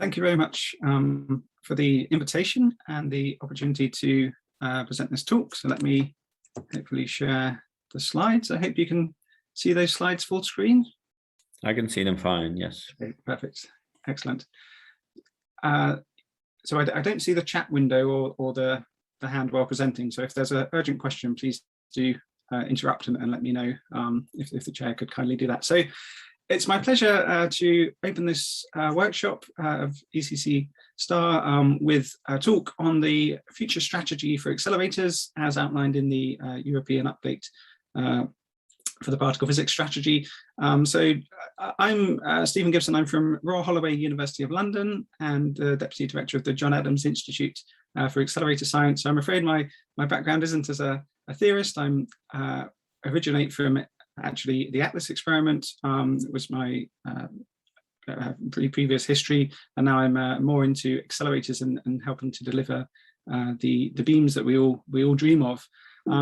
Thank you very much for the invitation and the opportunity to present this talk. So let me hopefully share the slides. I hope you can see those slides full screen. I can see them fine, yes. Okay, perfect, excellent. So I don't see the chat window or the hand while presenting. So if there's an urgent question, please do interrupt and let me know if the chair could kindly do that. So it's my pleasure to open this workshop of ECC STAR with a talk on the future strategy for accelerators as outlined in the European update for the particle physics strategy. So I'm Stephen Gibson. I'm from Royal Holloway, University of London, and the Deputy Director of the John Adams Institute for Accelerator Science. So I'm afraid my background isn't as a theorist. I'm originate from actually the Atlas experiment. Was my previous history, and now I'm more into accelerators and helping to deliver the beams that we all dream of.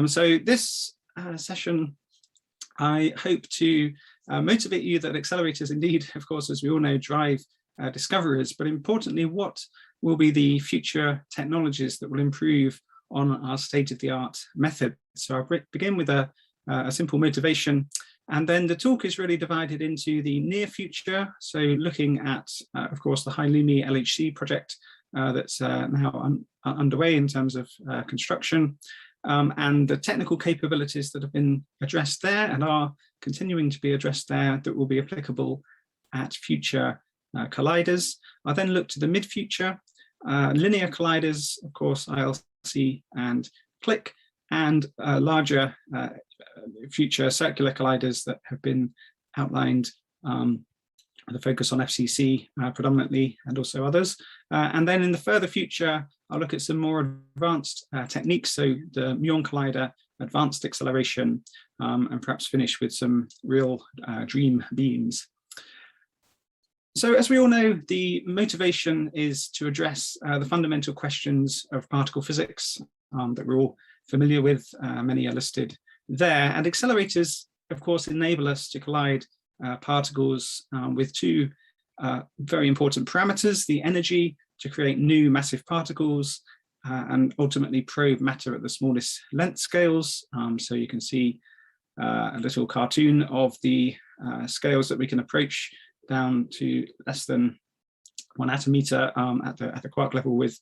So this session, I hope to motivate you that accelerators indeed, of course, as we all know, drive discoverers, but importantly, what will be the future technologies that will improve on our state-of-the-art method. So I'll begin with a simple motivation, and then the talk is really divided into the near future, so looking at, of course, the High Lumi LHC project that's now underway in terms of construction, and the technical capabilities that have been addressed there and are continuing to be addressed there that will be applicable at future colliders. I'll then look to the mid-future, linear colliders, of course, ILC and CLIC, and larger future circular colliders that have been outlined, the focus on FCC predominantly, and also others. And then in the further future, I'll look at some more advanced techniques, so the Muon Collider, advanced acceleration, and perhaps finish with some real dream beams. So as we all know, the motivation is to address the fundamental questions of particle physics that we're all familiar with. Many are listed there, and accelerators, of course, enable us to collide particles with two very important parameters: the energy to create new massive particles and ultimately probe matter at the smallest length scales. So you can see a little cartoon of the scales that we can approach down to less than 1 atometer at the quark level with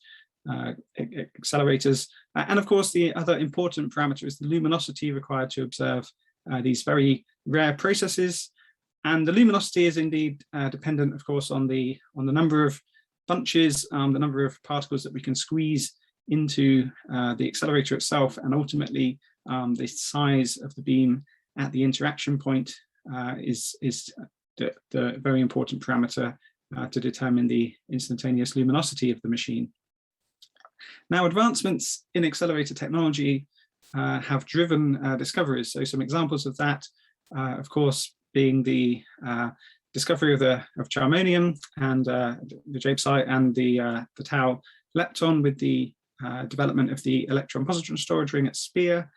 accelerators. And of course, the other important parameter is the luminosity required to observe these very rare processes. And the luminosity is indeed dependent, of course, on the number of bunches, the number of particles that we can squeeze into the accelerator itself, and ultimately the size of the beam at the interaction point is the very important parameter to determine the instantaneous luminosity of the machine. Now, advancements in accelerator technology have driven discoveries. So some examples of that, of course, being the discovery of charmonium and the Jabe site, and the tau lepton with the development of the electron-positron storage ring at Spear.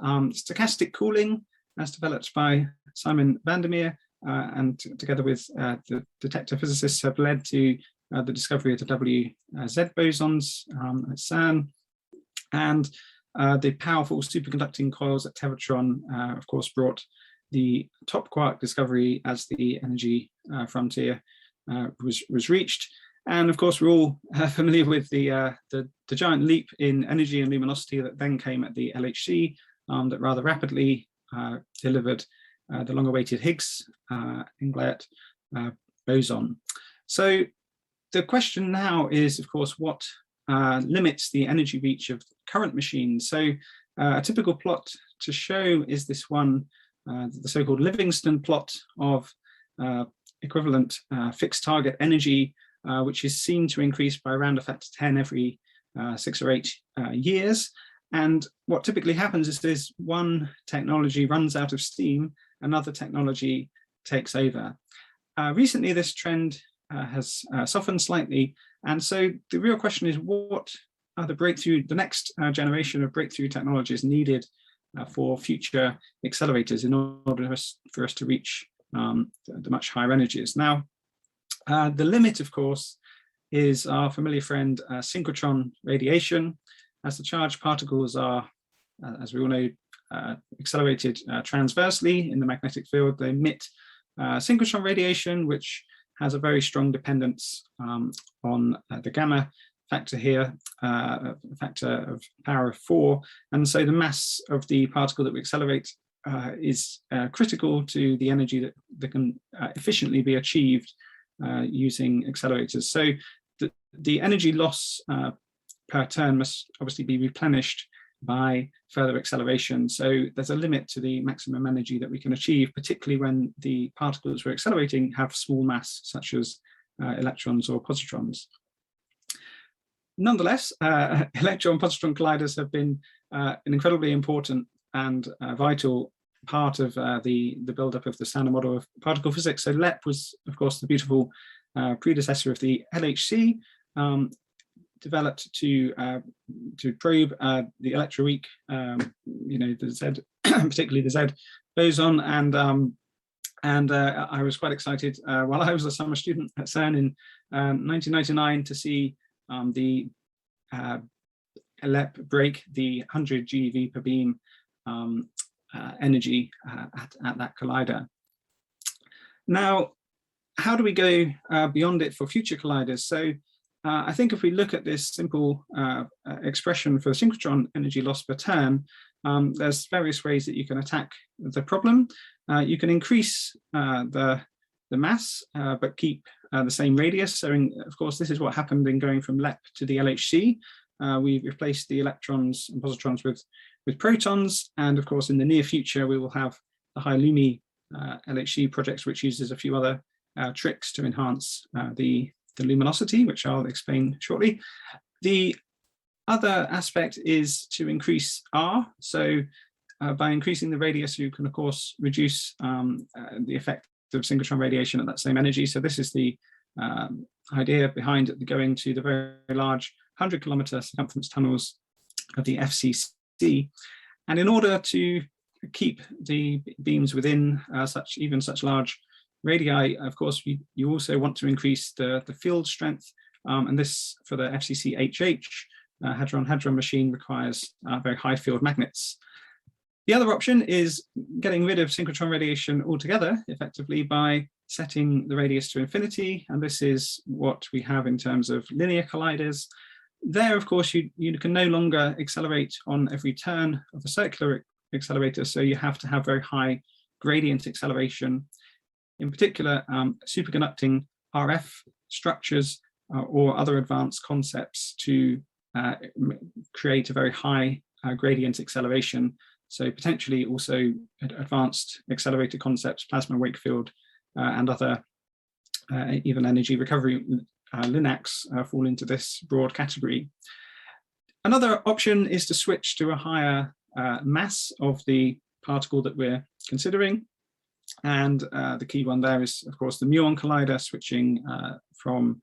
Stochastic cooling, as developed by Simon Vandermeer, and together with the Detector physicists, have led to the discovery of the WZ bosons at CERN, and the powerful superconducting coils at Tevatron, of course, brought the top quark discovery as the energy frontier was reached. And of course, we're all familiar with the giant leap in energy and luminosity that then came at the LHC that rather rapidly delivered the long-awaited Higgs Inglet boson. So the question now is, of course, what limits the energy reach of current machines? So a typical plot to show is this one, the so-called Livingston plot of equivalent fixed target energy, which is seen to increase by around a factor 10 every 6 or 8 years. And what typically happens is this one technology runs out of steam, another technology takes over. Recently, this trend has softened slightly. And so the real question is, what are the next generation of breakthrough technologies needed for future accelerators in order for us to reach the much higher energies? Now, the limit, of course, is our familiar friend synchrotron radiation. As the charged particles are, as we all know, accelerated transversely in the magnetic field, they emit synchrotron radiation, which has a very strong dependence on the gamma factor here, a factor of power of 4. And so the mass of the particle that we accelerate is critical to the energy that can efficiently be achieved using accelerators. So the energy loss per turn must obviously be replenished by further acceleration. So there's a limit to the maximum energy that we can achieve, particularly when the particles we're accelerating have small mass, such as electrons or positrons. Nonetheless, electron-positron colliders have been an incredibly important and vital part of the build-up of the standard model of particle physics. So LEP was, of course, the beautiful predecessor of the LHC, developed to probe the electroweak, the Z, particularly the Z boson, and I was quite excited while I was a summer student at CERN in 1999 to see the LEP break the 100 GeV per beam energy at that collider. Now, how do we go beyond it for future colliders? So I think if we look at this simple expression for synchrotron energy loss per turn, there's various ways that you can attack the problem. You can increase the mass, but keep the same radius. So of course, this is what happened in going from LEP to the LHC. We replaced the electrons and positrons with protons. And of course, in the near future, we will have the high LUMI LHC projects, which uses a few other tricks to enhance the luminosity, which I'll explain shortly. The other aspect is to increase R. So by increasing the radius, you can, of course, reduce the effect of synchrotron radiation at that same energy. So this is the idea behind going to the very large 100-kilometer circumference tunnels of the FCC. And in order to keep the beams within such large radii, of course, you also want to increase the field strength. And this, for the FCC HH, hadron-hadron machine, requires very high field magnets. The other option is getting rid of synchrotron radiation altogether, effectively, by setting the radius to infinity. And this is what we have in terms of linear colliders. There, of course, you can no longer accelerate on every turn of a circular accelerator, so you have to have very high gradient acceleration. In particular, superconducting RF structures or other advanced concepts to create a very high gradient acceleration. So potentially also advanced accelerator concepts, plasma Wakefield, and other even energy recovery LINACs fall into this broad category. Another option is to switch to a higher mass of the particle that we're considering. And the key one there is, of course, the Muon Collider. Switching from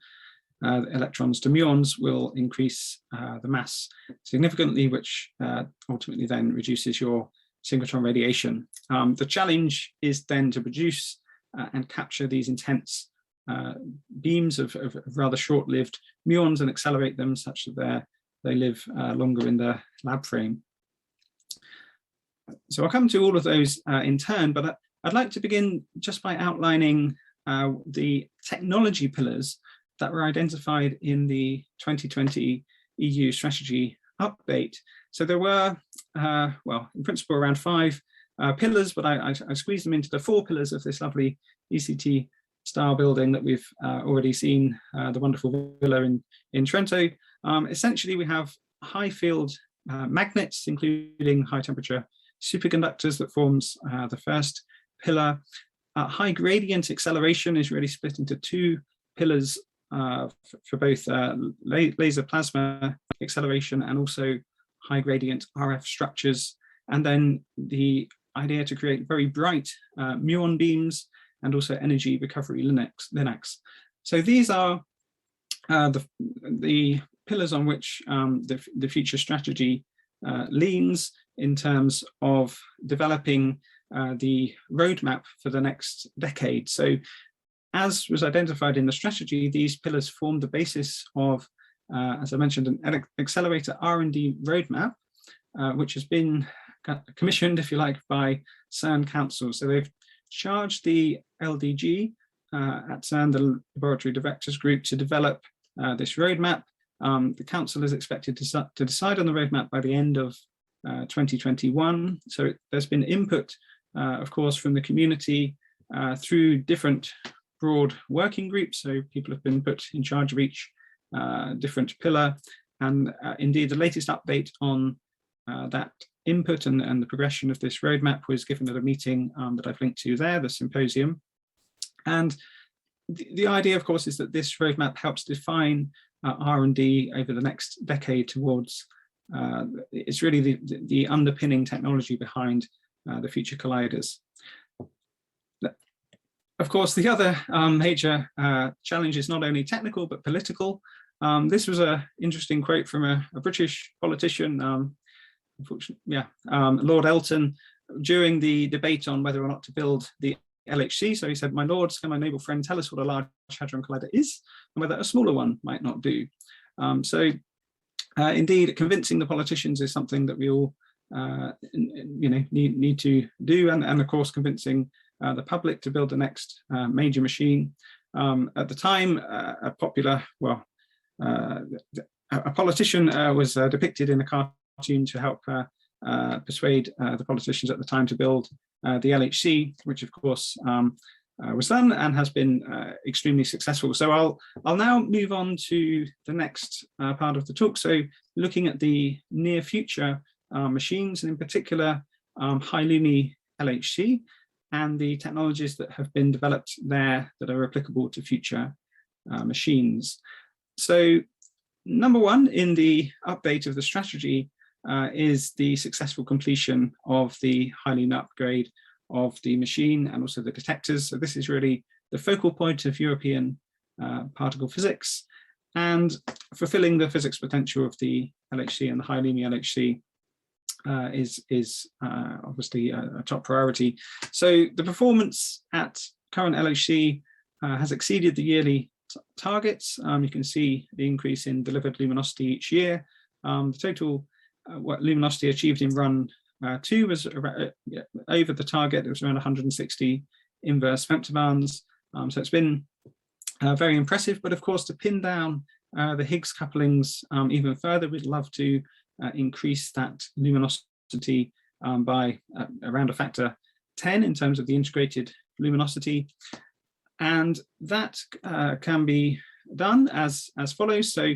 electrons to muons will increase the mass significantly, which ultimately then reduces your synchrotron radiation. The challenge is then to produce and capture these intense beams of rather short-lived muons and accelerate them such that they live longer in the lab frame. So I'll come to all of those in turn, but I'd like to begin just by outlining the technology pillars that were identified in the 2020 EU strategy update. So there were, well, in principle, around 5 pillars, but I squeezed them into the 4 pillars of this lovely ECT style building that we've already seen, the wonderful villa in Trento. Essentially, we have high field magnets, including high temperature superconductors, that forms the first pillar. High gradient acceleration is really split into 2 pillars for both laser plasma acceleration and also high gradient RF structures. And then the idea to create very bright muon beams and also energy recovery LINACs. So these are the pillars on which the future strategy leans in terms of developing the roadmap for the next decade. So as was identified in the strategy, these pillars form the basis of, as I mentioned, an accelerator R&D roadmap, which has been commissioned, if you like, by CERN Council. So they've charged the LDG at CERN, the Laboratory Directors Group, to develop this roadmap. The council is expected to decide on the roadmap by the end of 2021. So there's been input, of course, from the community through different broad working groups. So people have been put in charge of each different pillar. And indeed, the latest update on that input and the progression of this roadmap was given at a meeting that I've linked to there, the symposium. And the idea, of course, is that this roadmap helps define R&D over the next decade towards, it's really the underpinning technology behind the future colliders. Of course, the other major challenge is not only technical, but political. This was an interesting quote from a British politician, Lord Elton, during the debate on whether or not to build the LHC. So he said, "My lords, can my noble friend tell us what a Large Hadron Collider is and whether a smaller one might not do?" Indeed, convincing the politicians is something that we all need to do, and of course convincing the public to build the next major machine. At the time, a politician was depicted in a cartoon to help persuade the politicians at the time to build the LHC, which of course was done and has been extremely successful. So I'll now move on to the next part of the talk. So looking at the near future machines, and in particular high Lumi LHC and the technologies that have been developed there that are applicable to future machines. So number one in the update of the strategy is the successful completion of the high Lumi upgrade of the machine and also the detectors. So this is really the focal point of European particle physics, and fulfilling the physics potential of the LHC and the high Lumi LHC is obviously a top priority. So the performance at current LHC has exceeded the yearly targets. You can see the increase in delivered luminosity each year. The total what luminosity achieved in run 2 was over the target. It was around 160 inverse femtobarns. So it's been very impressive. But of course, to pin down the Higgs couplings even further, we'd love to increase that luminosity by around a factor 10 in terms of the integrated luminosity. And that can be done as follows. So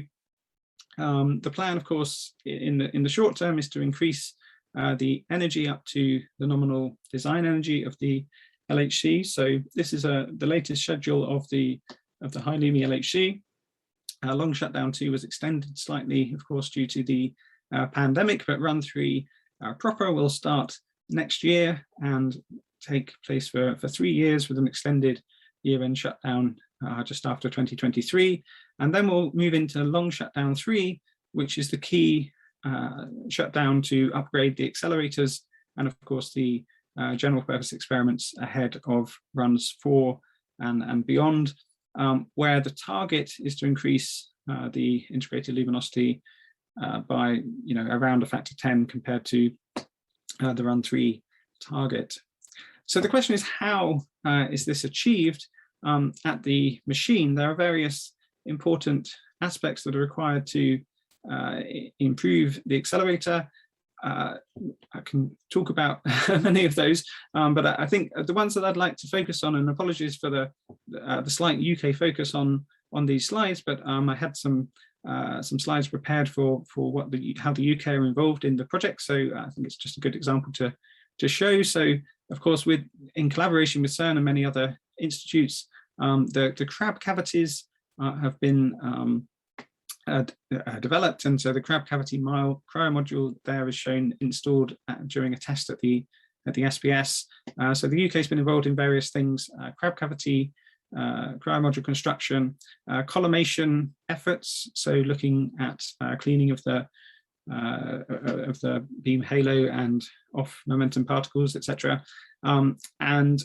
the plan, of course, in the short term is to increase the energy up to the nominal design energy of the LHC. So this is the latest schedule of the high Lumi LHC. Long shutdown 2 was extended slightly, of course, due to the pandemic, but run 3 proper will start next year and take place for 3 years with an extended year-end shutdown just after 2023. And then we'll move into long shutdown 3, which is the key shutdown to upgrade the accelerators and of course the general purpose experiments ahead of runs 4 and beyond, where the target is to increase the integrated luminosity by around a factor 10 compared to the run 3 target. So the question is, how is this achieved at the machine? There are various important aspects that are required to improve the accelerator. I can talk about many of those, but I think the ones that I'd like to focus on, and apologies for the slight UK focus on these slides, but I had some slides prepared for how the UK are involved in the project. So I think it's just a good example to show. So of course, in collaboration with CERN and many other institutes, the crab cavities have been developed, and so the crab cavity cryo module there is shown installed during a test at the SPS. So the UK has been involved in various things: crab cavity, cryo module construction, collimation efforts, so looking at cleaning of the beam halo and off momentum particles, etc. And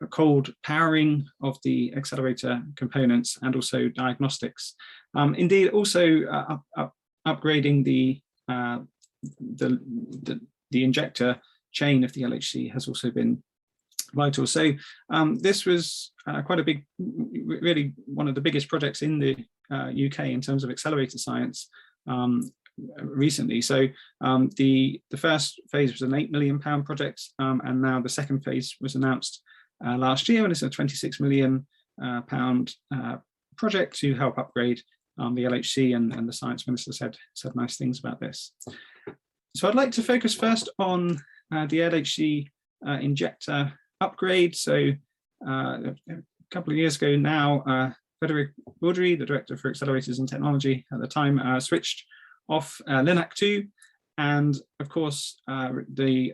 cold powering of the accelerator components, and also diagnostics. Indeed, also upgrading the injector chain of the LHC has also been vital. So this was quite a big, really one of the biggest projects in the UK in terms of accelerator science recently. So the first phase was an £8 million project, and now the second phase was announced last year, and it's a £26 million project to help upgrade the LHC, and the science minister said nice things about this. So I'd like to focus first on the LHC injector upgrade. So a couple of years ago now, Frederick Baudry, the director for accelerators and technology at the time, switched off LINAC 2, and of course that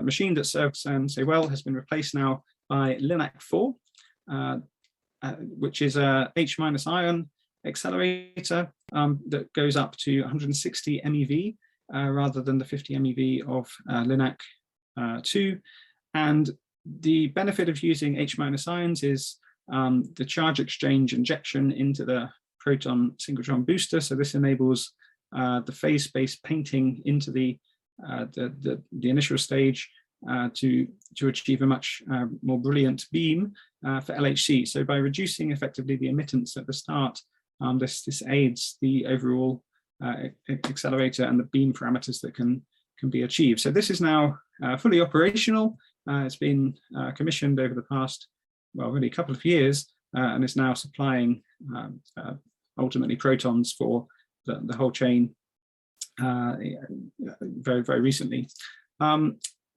machine that served CERN so well has been replaced now by LINAC 4, which is a H-ion accelerator that goes up to 160 MeV rather than the 50 MeV of LINAC 2. And the benefit of using H-ions is the charge exchange injection into the proton synchrotron booster. So this enables the phase space painting into the initial stage to achieve a much more brilliant beam for LHC. So by reducing effectively the emittance at the start, this aids the overall accelerator and the beam parameters that can be achieved. So this is now fully operational. It's been commissioned over the past, well, really a couple of years, and is now supplying ultimately protons for the whole chain very, very recently.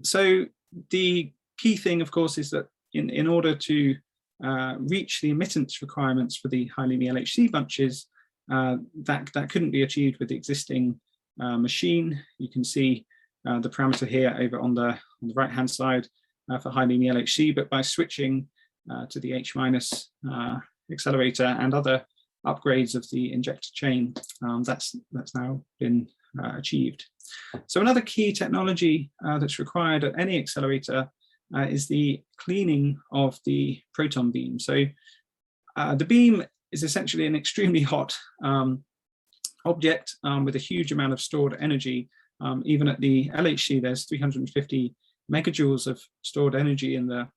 So the key thing, of course, is that in order to reach the emittance requirements for the high linear LHC bunches, that couldn't be achieved with the existing machine. You can see the parameter here over on the right-hand side for high linear LHC, but by switching to the H- accelerator and other upgrades of the injector chain, that's now been achieved. So another key technology that's required at any accelerator is the cleaning of the proton beam. So the beam is essentially an extremely hot object with a huge amount of stored energy. Even at the LHC, there's 350 megajoules of stored energy in the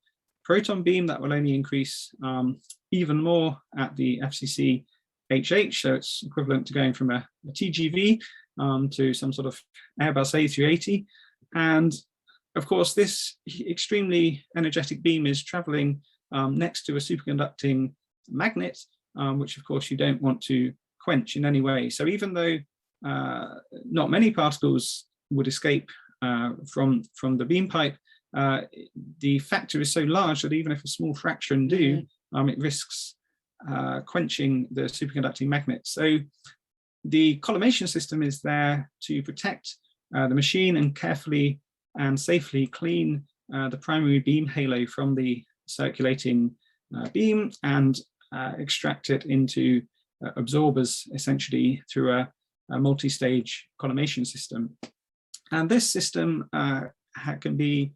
proton beam. That will only increase even more at the FCC HH, so it's equivalent to going from a TGV to some sort of Airbus A380. And of course, this extremely energetic beam is traveling next to a superconducting magnet, which of course you don't want to quench in any way. So even though not many particles would escape from the beam pipe, the factor is so large that even if a small fraction do, it risks quenching the superconducting magnet. So the collimation system is there to protect the machine and carefully and safely clean the primary beam halo from the circulating beam and extract it into absorbers, essentially through a multi-stage collimation system. And this system can be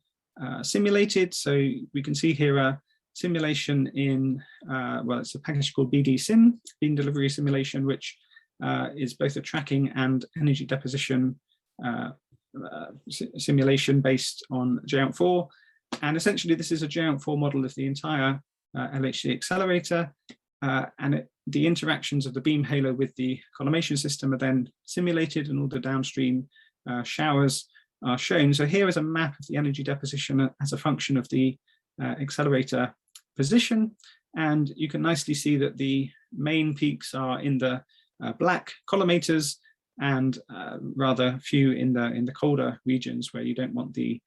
simulated. So we can see here a simulation in, well, it's a package called BD-SIM, beam delivery simulation, which is both a tracking and energy deposition simulation based on JOUNT4. And essentially, this is a JOUNT4 model of the entire LHC accelerator. And the interactions of the beam halo with the collimation system are then simulated, and all the downstream showers are shown. So here is a map of the energy deposition as a function of the accelerator position. And you can nicely see that the main peaks are in the black collimators and rather few in the colder regions where you don't want the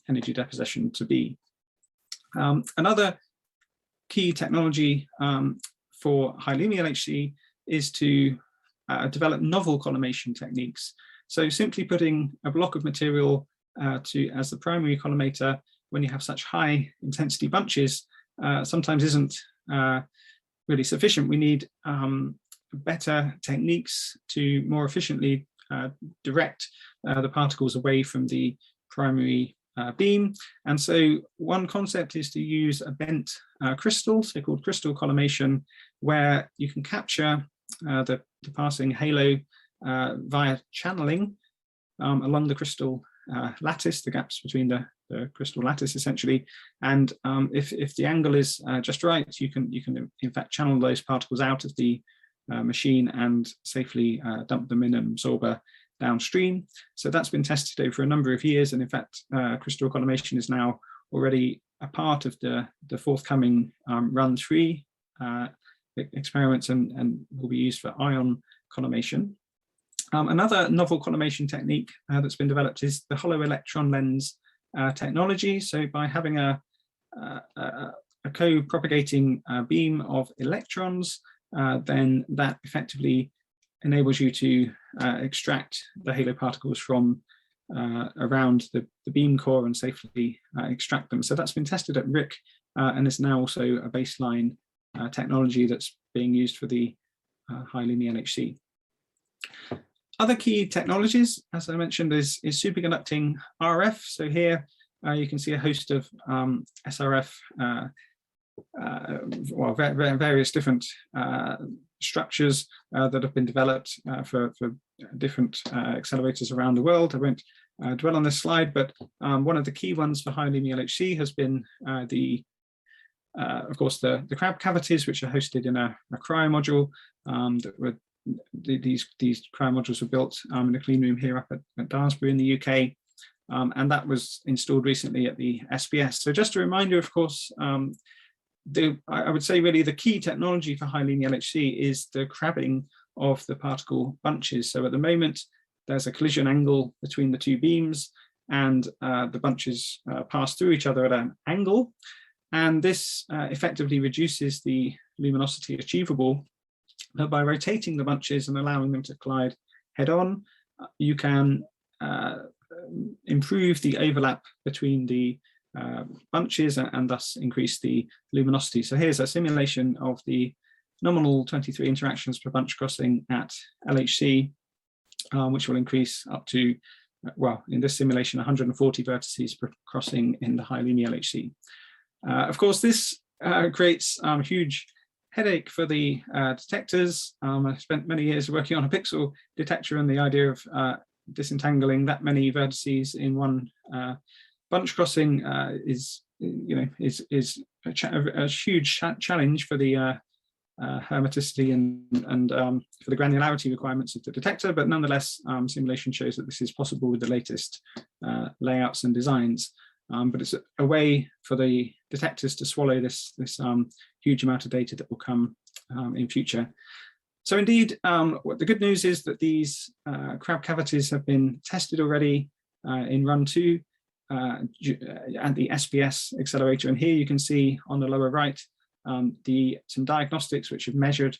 energy deposition to be. Another key technology for high linear LHC is to develop novel collimation techniques. So simply putting a block of material as the primary collimator when you have such high intensity bunches sometimes isn't really sufficient. We need better techniques to more efficiently direct the particles away from the primary beam. And so one concept is to use a bent crystal, so-called crystal collimation, where you can capture the passing halo via channeling along the crystal lattice, the gaps between the crystal lattice essentially. And if the angle is just right, you can in fact channel those particles out of the machine and safely dump them in an absorber downstream. So that's been tested over a number of years, and in fact crystal collimation is now already a part of the forthcoming Run 3 experiments and will be used for ion collimation. Another novel collimation technique that's been developed is the hollow electron lens technology. So by having a co-propagating beam of electrons, then that effectively enables you to extract the halo particles from around the beam core and safely extract them. So that's been tested at RIC and is now also a baseline technology that's being used for the high linear LHC. Other key technologies, as I mentioned, is superconducting RF. So here you can see a host of SRF, well, various different structures that have been developed for different accelerators around the world. I won't dwell on this slide, but one of the key ones for high linear LHC has been of course, the crab cavities, which are hosted in a cryo module. That were these cryo modules were built in a clean room here up at Daresbury in the UK, and that was installed recently at the SBS. So just a reminder, of course, I would say really the key technology for high linear LHC is the crabbing of the particle bunches. So at the moment, there's a collision angle between the two beams, and the bunches pass through each other at an angle. And this effectively reduces the luminosity achievable. But by rotating the bunches and allowing them to collide head-on, you can improve the overlap between the bunches and thus increase the luminosity. So here's a simulation of the nominal 23 interactions per bunch crossing at LHC, which will increase up to, well, in this simulation, 140 vertices per crossing in the high linear LHC. Of course, this creates huge headache for the detectors. I spent many years working on a pixel detector, and the idea of disentangling that many vertices in one bunch crossing is a huge challenge for the hermeticity and for the granularity requirements of the detector. But nonetheless, simulation shows that this is possible with the latest layouts and designs. But it's a way for the detectors to swallow this huge amount of data that will come in future. So indeed, what the good news is that these crab cavities have been tested already in Run 2 at the SBS accelerator. And here you can see on the lower right some diagnostics which have measured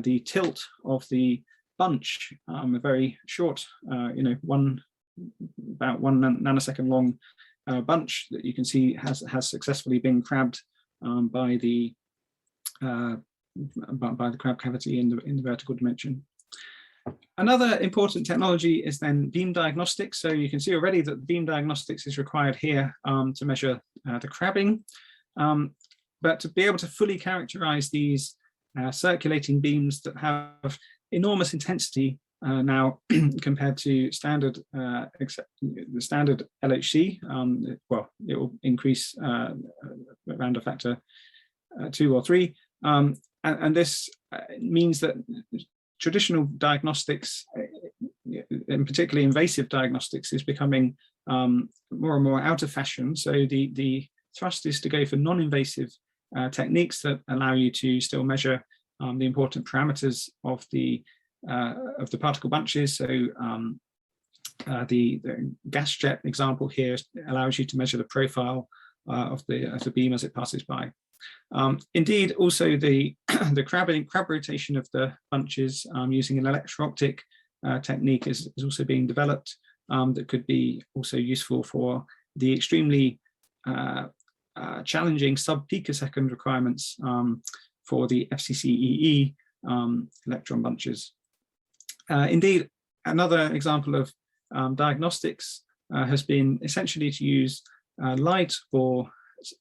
the tilt of the bunch, a very short, about 1 nanosecond long bunch that you can see has successfully been crabbed by the crab cavity in the vertical dimension. Another important technology is then beam diagnostics. So you can see already that beam diagnostics is required here to measure the crabbing, but to be able to fully characterize these circulating beams that have enormous intensity now compared to standard the standard LHC, well, it will increase around a factor 2 or 3, and this means that traditional diagnostics, and particularly invasive diagnostics, is becoming more and more out of fashion. So the thrust is to go for non-invasive techniques that allow you to still measure the important parameters of the particle bunches. So the gas jet example here allows you to measure the profile of the beam as it passes by. Indeed, also the crab rotation of the bunches using an electro-optic technique is also being developed that could be also useful for the extremely challenging sub-picosecond requirements for the FCCEE electron bunches. Indeed, another example of diagnostics has been essentially to use light or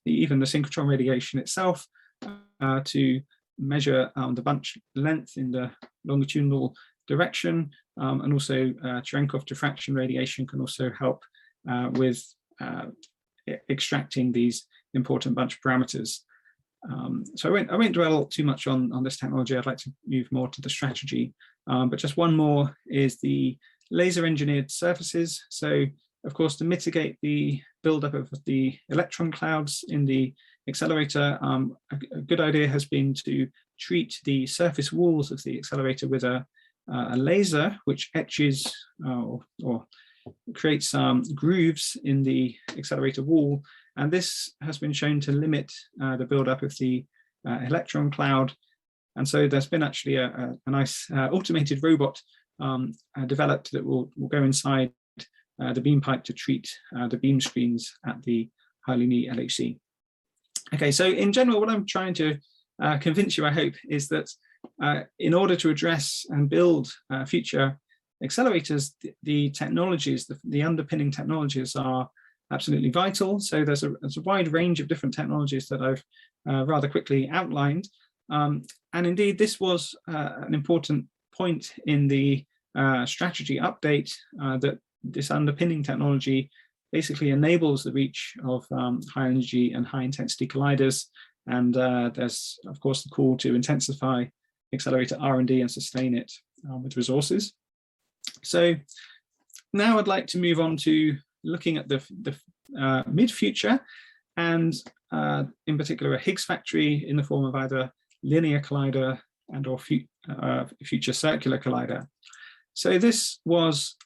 even the synchrotron radiation itself to measure the bunch length in the longitudinal direction, and also Cherenkov diffraction radiation can also help with extracting these important bunch parameters. So I won't dwell too much on this technology. I'd like to move more to the strategy, but just one more is the laser engineered surfaces. So of course, to mitigate the buildup of the electron clouds in the accelerator, a good idea has been to treat the surface walls of the accelerator with a laser which etches or creates grooves in the accelerator wall. And this has been shown to limit the buildup of the electron cloud. And so there's been actually a nice automated robot developed that will go inside the beam pipe to treat the beam streams at the High-Linear LHC. Okay, so in general, what I'm trying to convince you, I hope, is that in order to address and build future accelerators, the technologies, the underpinning technologies are absolutely vital. So there's a wide range of different technologies that I've rather quickly outlined. And indeed, this was an important point in the strategy update, that this underpinning technology basically enables the reach of high energy and high intensity colliders. And there's, of course, the call to intensify accelerator R&D and sustain it with resources. So now I'd like to move on to looking at the mid-future, and in particular a Higgs factory in the form of either linear collider and or future circular collider. So this was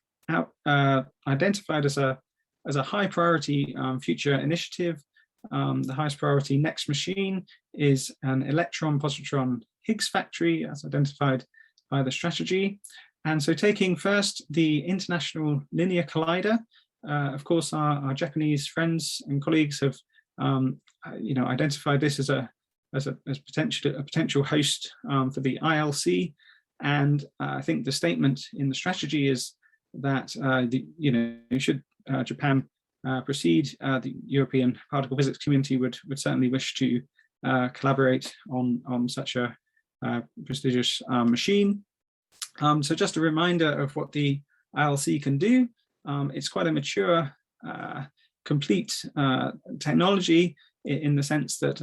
identified as a high priority future initiative. The highest priority next machine is an electron-positron Higgs factory as identified by the strategy. And so taking first the International Linear Collider, of course, our Japanese friends and colleagues have identified this as a potential host for the ILC. And I think the statement in the strategy is that should Japan proceed, the European particle physics community would certainly wish to collaborate on such a prestigious machine. So just a reminder of what the ILC can do. It's quite a mature, complete technology in the sense that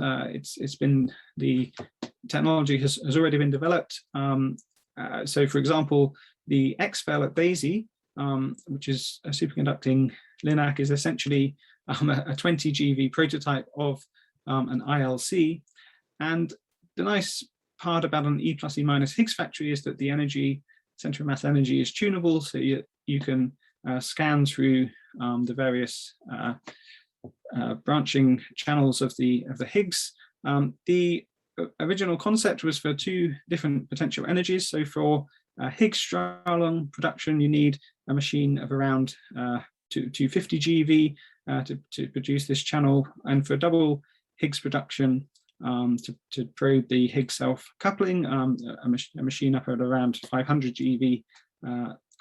the technology has already been developed. So for example, the XFEL at DAISY, which is a superconducting LINAC, is essentially a 20 GeV prototype of an ILC. And the nice part about an E plus E minus Higgs factory is that the energy, center of mass energy, is tunable, so you can scan through the various branching channels of the Higgs. The original concept was for two different potential energies. So for Higgs Strahlung production, you need a machine of around 250 GeV to produce this channel, and for double Higgs production, to probe the Higgs self-coupling, a machine up at around 500 GeV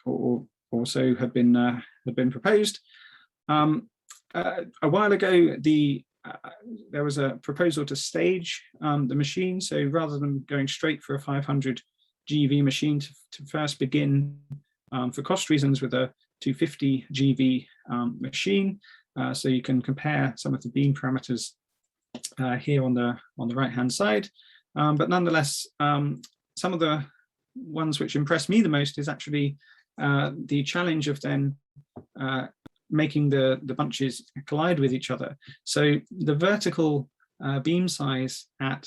or so had been proposed. A while ago, there was a proposal to stage the machine. So rather than going straight for a 500 GeV machine, to first begin, for cost reasons, with a 250 GeV machine. So you can compare some of the beam parameters here on the right-hand side. But nonetheless, some of the ones which impressed me the most is actually the challenge of then making the bunches collide with each other. So the vertical beam size at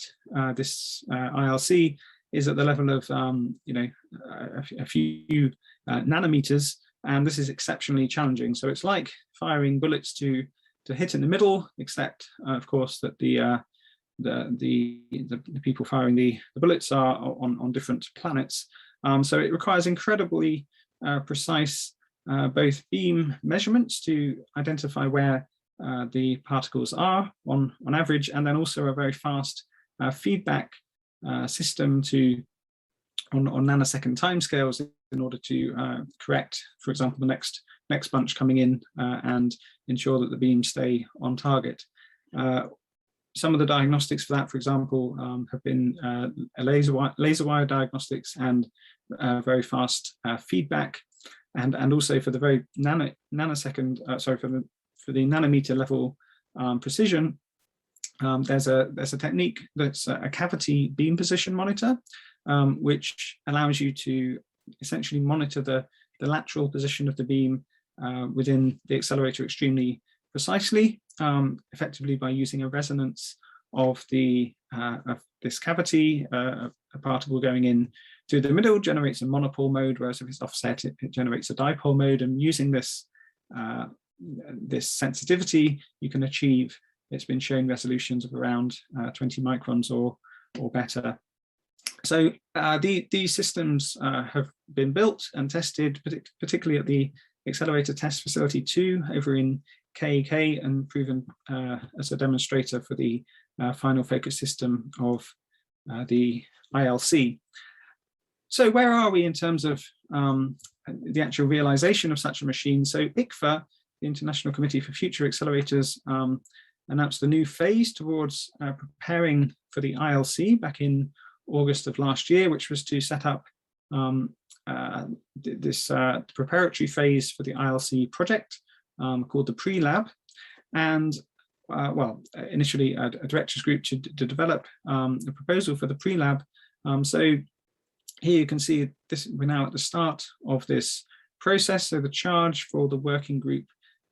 this ILC is at the level of a few nanometers, and this is exceptionally challenging. So it's like firing bullets to hit in the middle, except of course that the people firing the bullets are on different planets. So it requires incredibly precise both beam measurements to identify where the particles are on average, and then also a very fast feedback system on nanosecond timescales in order to correct, for example, the next next bunch coming in and ensure that the beams stay on target. Some of the diagnostics for that, for example, have been laser wire diagnostics and very fast feedback, and also for the very nanosecond, for the nanometer level precision. There's a technique that's a cavity beam position monitor, which allows you to essentially monitor the lateral position of the beam within the accelerator extremely precisely, effectively by using a resonance of this cavity. A particle going in through the middle generates a monopole mode, whereas if it's offset, it generates a dipole mode. And using this sensitivity, you can achieve, it's been shown, resolutions of around 20 microns or better. So these systems have been built and tested, particularly at the Accelerator Test Facility 2 over in KEK, and proven as a demonstrator for the final focus system of the ILC. So where are we in terms of the actual realization of such a machine? So ICFA, the International Committee for Future Accelerators, announced a new phase towards preparing for the ILC back in August of last year, which was to set up this preparatory phase for the ILC project called the pre-lab. And initially a directors group to develop a proposal for the pre-lab. So here you can see this, we're now at the start of this process. So the charge for the working group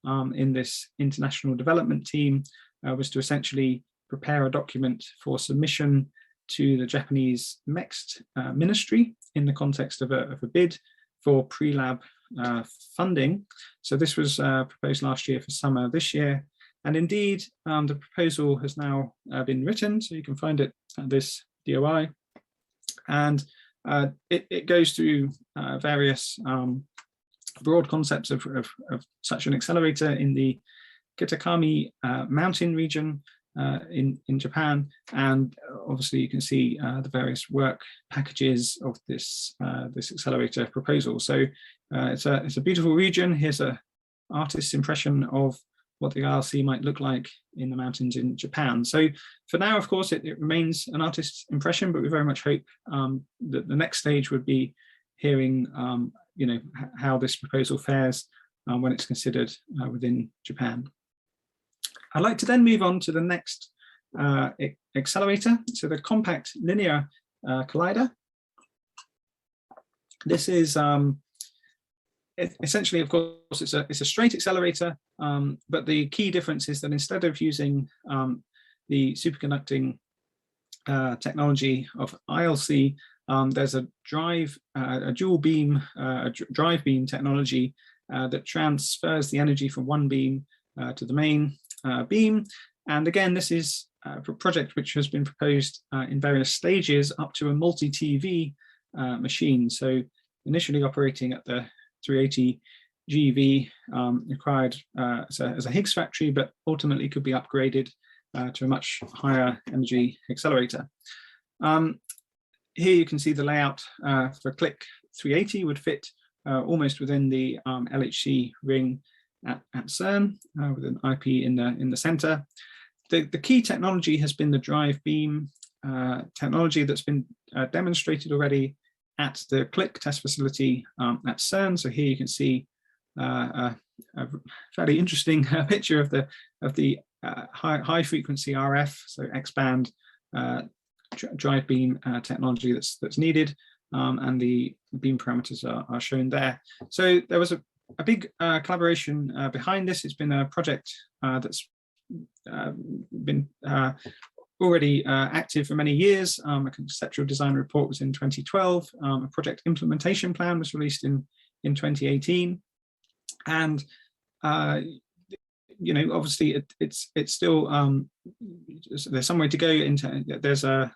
in this international development team was to essentially prepare a document for submission to the Japanese MEXT ministry in the context of a bid for pre-lab funding. So this was proposed last year for summer this year. And indeed, the proposal has now been written, so you can find it at this DOI. And it goes through various broad concepts of such an accelerator in the Kitakami mountain region in Japan. And obviously you can see the various work packages of this accelerator proposal. So it's a beautiful region. Here's an artist's impression of what the ILC might look like in the mountains in Japan. So for now, of course, it remains an artist's impression, but we very much hope that the next stage would be hearing how this proposal fares when it's considered within Japan. I'd like to then move on to the next accelerator, so the compact linear collider. This is essentially, of course, it's a straight accelerator, but the key difference is that instead of using the superconducting technology of ILC, there's a dual beam, drive beam technology that transfers the energy from one beam to the main beam. And again, this is a project which has been proposed in various stages up to a multi-TV machine. So initially operating at the 380 GeV required as a Higgs factory, but ultimately could be upgraded to a much higher energy accelerator. Here you can see the layout for Click 380 would fit almost within the LHC ring at CERN with an IP in the center. The key technology has been the drive beam technology that's been demonstrated already at the Click test facility at CERN. So here you can see a fairly interesting picture of the high frequency RF, so X-band drive beam technology that's needed, and the beam parameters are shown there. So there was a big collaboration behind this. It's been a project that's been already active for many years. A conceptual design report was in 2012. A project implementation plan was released in 2018. And obviously it's still there's some way to go into. There's the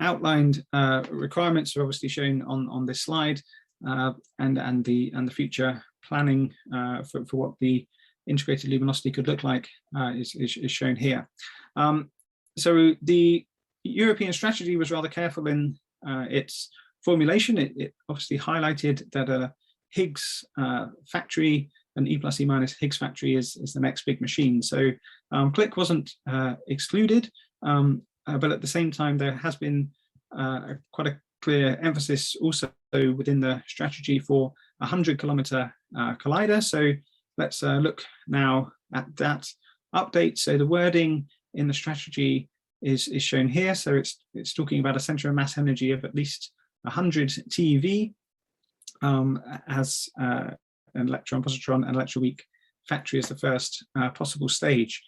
outlined requirements are obviously shown on this slide, and the future planning for what the integrated luminosity could look like is shown here. So the European strategy was rather careful in its formulation. It obviously highlighted that a Higgs factory, and E plus E minus Higgs factory is the next big machine. So CLIC wasn't excluded, but at the same time, there has been quite a clear emphasis also within the strategy for a 100-kilometer collider. So let's look now at that update. So the wording in the strategy is shown here. So it's talking about a center of mass energy of at least 100 TeV as an electron, positron, and electroweak factory as the first possible stage.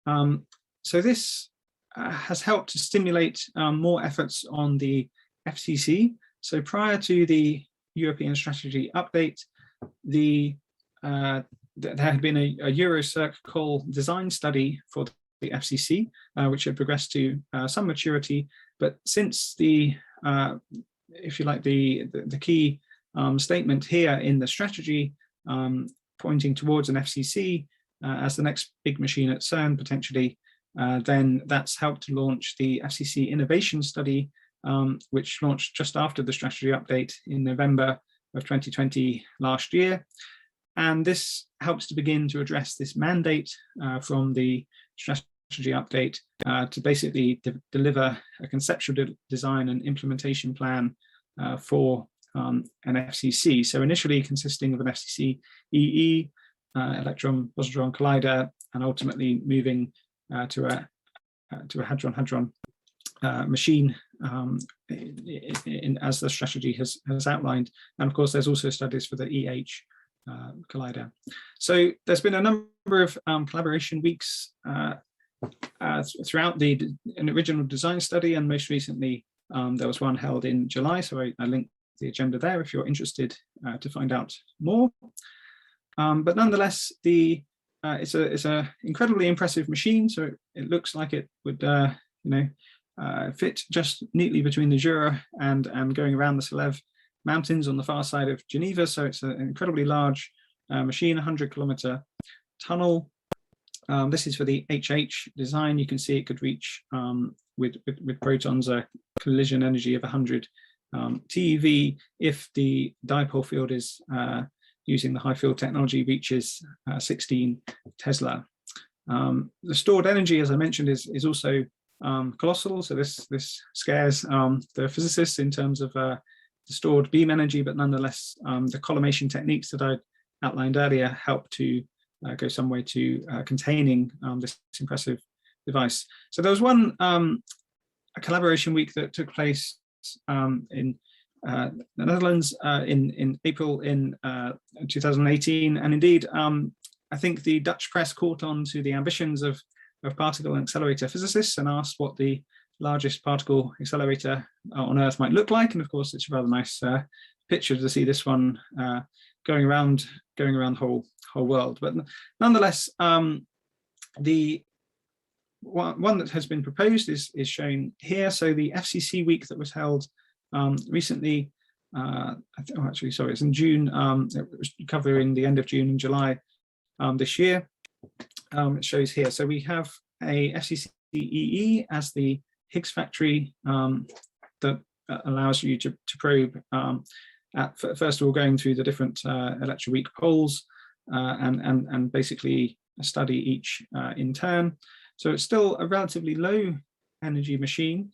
So this has helped to stimulate more efforts on the FCC. So prior to the European strategy update, there had been a Eurocircle design study for the FCC, which had progressed to some maturity. But since the, if you like, the key statement here in the strategy pointing towards an FCC as the next big machine at CERN potentially, then that's helped to launch the FCC Innovation Study, which launched just after the strategy update in November of 2020 last year. And this helps to begin to address this mandate from the strategy update to basically deliver a conceptual design and implementation plan for an FCC. So initially consisting of an FCC EE, electron-positron collider, and ultimately moving to a hadron-hadron machine as the strategy has outlined. And of course, there's also studies for the EH collider. So there's been a number of collaboration weeks throughout the original design study, and most recently there was one held in July. So I linked the agenda there if you're interested to find out more. But nonetheless, it's a incredibly impressive machine. So it looks like it would fit just neatly between the Jura and going around the Selev Mountains on the far side of Geneva. So it's an incredibly large machine, 100-kilometer tunnel. This is for the HH design. You can see it could reach with protons a collision energy of 100 TeV if the dipole field is using the high field technology reaches 16 Tesla. The stored energy, as I mentioned, is also colossal. So this scares the physicists in terms of the stored beam energy, but nonetheless, the collimation techniques that I outlined earlier help to go some way to containing this impressive device. So there was one a collaboration week that took place in the Netherlands in April in 2018, and indeed, I think the Dutch press caught on to the ambitions of particle and accelerator physicists and asked what the largest particle accelerator on Earth might look like. And of course, it's a rather nice picture to see this one going around the whole world. But nonetheless, the one that has been proposed is shown here. So the FCC week that was held recently, it's in June. It was covering the end of June and July this year. It shows here. So we have a FCC EE as the Higgs factory that allows you to probe first of all going through the different electroweak poles and basically study each in turn. So it's still a relatively low energy machine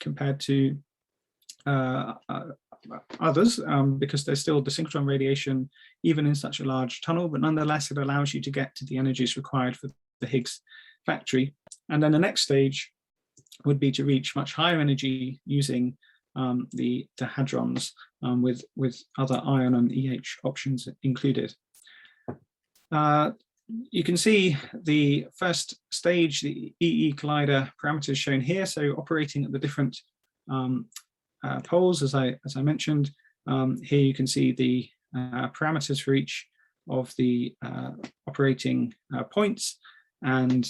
compared to others because there's still the synchrotron radiation even in such a large tunnel, but nonetheless it allows you to get to the energies required for the Higgs factory. And then the next stage would be to reach much higher energy using the hadrons with other ion and EH options included. You can see the first stage, the EE collider parameters shown here. So operating at the different poles, as I mentioned, here you can see the parameters for each of the operating points. And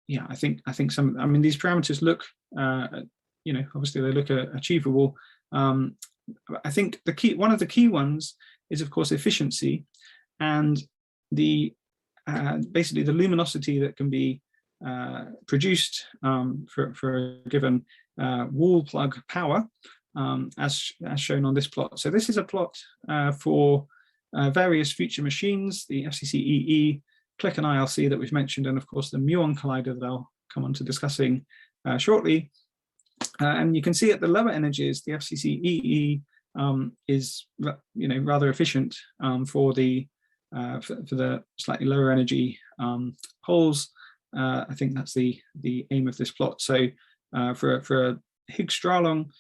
yeah, I think these parameters look, obviously they look achievable. I think one of the key ones is, of course, efficiency, and the basically the luminosity that can be produced for a given wall plug power as shown on this plot. So this is a plot for various future machines, the FCC-EE, Click and ILC that we've mentioned, and of course the Muon Collider that I'll come on to discussing shortly. And you can see at the lower energies, the FCC-EE is rather efficient for the slightly lower energy holes. I think that's the aim of this plot. So for a Higgs-Stralong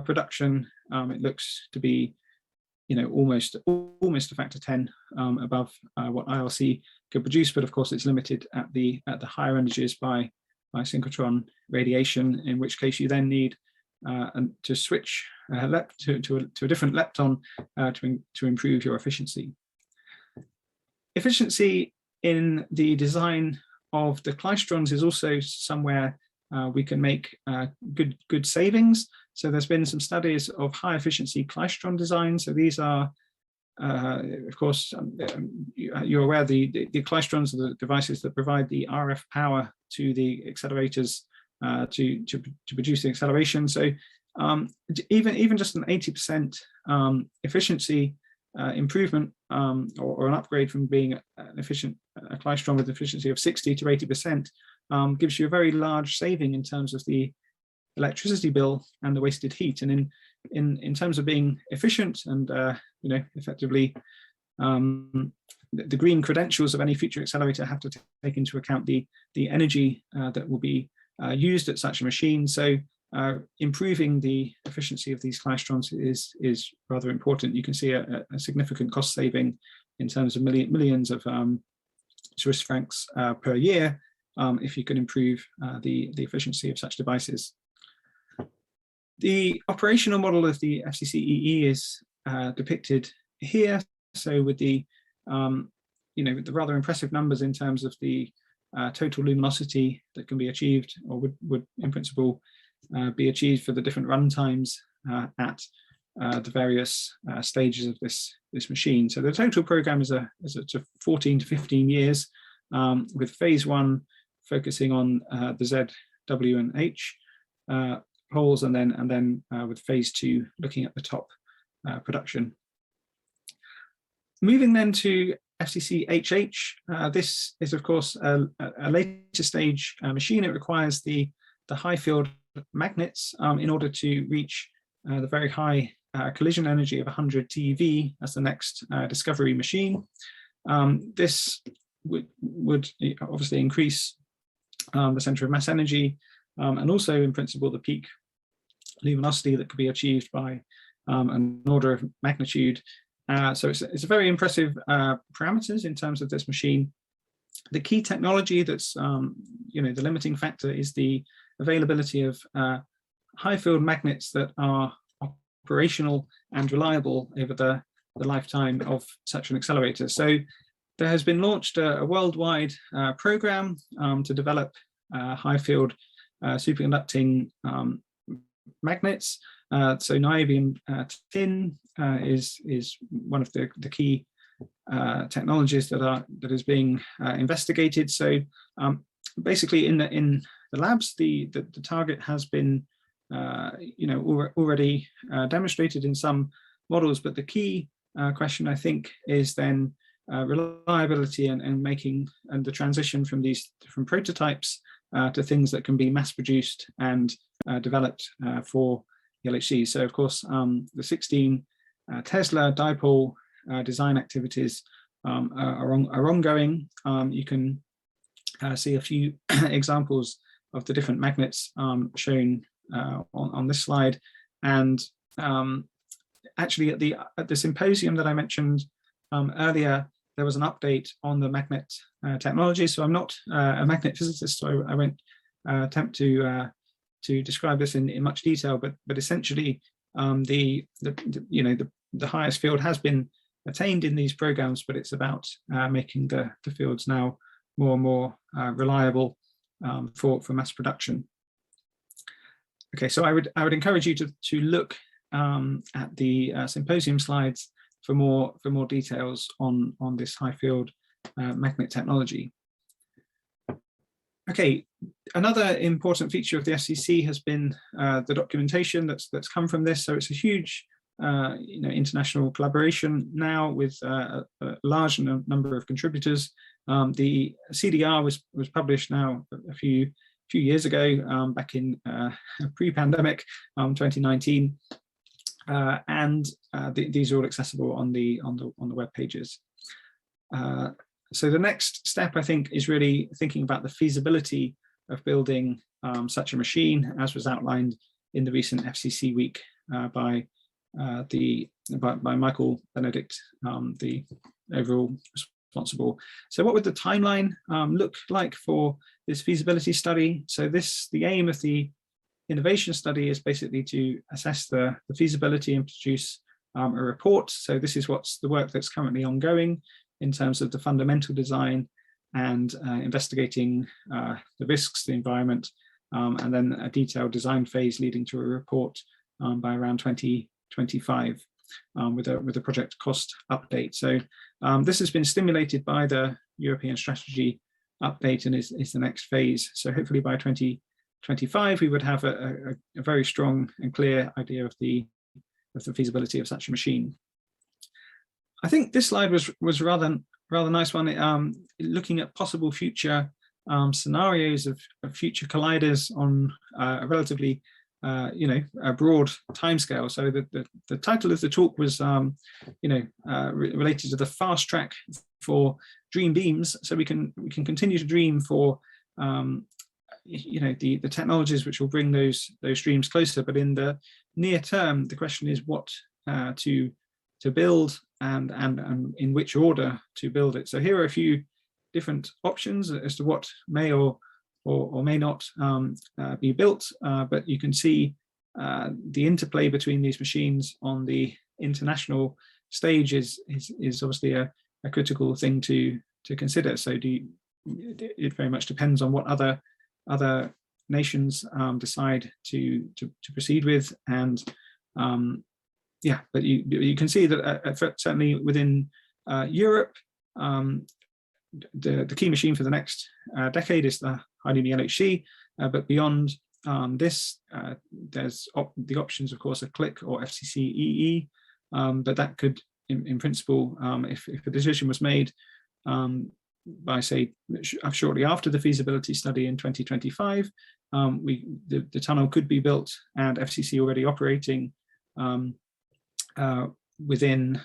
production, it looks to be almost a factor 10 above what ILC could produce, but of course it's limited at the higher energies by synchrotron radiation, in which case you then need to switch to a different lepton to improve your efficiency. Efficiency in the design of the klystrons is also somewhere we can make good savings. So there's been some studies of high efficiency klystron design. So these are, of course, you're aware the klystrons are the devices that provide the RF power to the accelerators to produce the acceleration. So even just an 80% efficiency improvement or an upgrade from being an efficient klystron with efficiency of 60 to 80% gives you a very large saving in terms of the electricity bill and the wasted heat. And in terms of being efficient and effectively the green credentials of any future accelerator have to take into account the energy that will be used at such a machine. So improving the efficiency of these klystrons is rather important. You can see a significant cost saving in terms of millions of Swiss francs per year if you can improve the efficiency of such devices. The operational model of the FCC-EE is depicted here. So with the with the rather impressive numbers in terms of the total luminosity that can be achieved, or would in principle be achieved for the different run times at the various stages of this machine. So the total program is a 14 to 15 years, with phase 1 focusing on the Z, W, and H holes, and then with phase 2 looking at the top production. Moving then to FCC-HH, this is of course a later stage machine. It requires the high field magnets in order to reach the very high collision energy of 100 TeV as the next discovery machine. This would obviously increase the center of mass energy and also in principle the peak luminosity that could be achieved by an order of magnitude. So it's a very impressive parameters in terms of this machine. The key technology that's the limiting factor is the availability of high field magnets that are operational and reliable over the lifetime of such an accelerator. So there has been launched a worldwide program to develop high field superconducting magnets. So niobium tin is one of the key technologies that is being investigated. So basically in the labs, the target has been already demonstrated in some models, but the key question I think is then reliability and making the transition from these different prototypes to things that can be mass produced and developed for Lhc. So of course the 16 Tesla dipole design activities are ongoing. You can see a few examples of the different magnets shown on this slide, and actually at the symposium that I mentioned earlier, there was an update on the magnet technology. So I'm not a magnet physicist, so I won't attempt to describe this in much detail, but essentially the highest field has been attained in these programs, but it's about making the fields now more and more reliable for mass production. Okay, so I would encourage you to look at the symposium slides for more details on this high field magnet technology. Okay, another important feature of the FCC has been the documentation that's come from this. So it's a huge international collaboration now with a large number of contributors. The CDR was published now a few years ago, back in pre-pandemic, 2019, and these are all accessible on the web pages. So the next step, I think, is really thinking about the feasibility of building such a machine, as was outlined in the recent FCC week by Michael Benedict, the overall responsible. So what would the timeline look like for this feasibility study? So the aim of the innovation study is basically to assess the feasibility and produce a report. So this is what's the work that's currently ongoing in terms of the fundamental design and investigating the risks, the environment, and then a detailed design phase leading to a report by around 2025 with a project cost update. So this has been stimulated by the European strategy update and is the next phase. So hopefully by 2025 we would have a very strong and clear idea of the feasibility of such a machine. I think this slide was rather nice one, looking at possible future scenarios of future colliders on a relatively a broad timescale. So the title of the talk was related to the fast track for dream beams. So we can continue to dream for the technologies which will bring those dreams closer. But in the near term, the question is what to build and in which order to build it. So here are a few different options as to what may or may not be built, but you can see the interplay between these machines on the international stage is obviously a critical thing to consider. So it very much depends on what other nations decide to proceed with, and yeah, but you can see that certainly within Europe, the key machine for the next decade is the hydrogen LHC, but beyond this, there's the options, of course, of CLIC or FCC-EE, but that could, in principle, if a decision was made by, say, shortly after the feasibility study in 2025, the tunnel could be built and FCC already operating within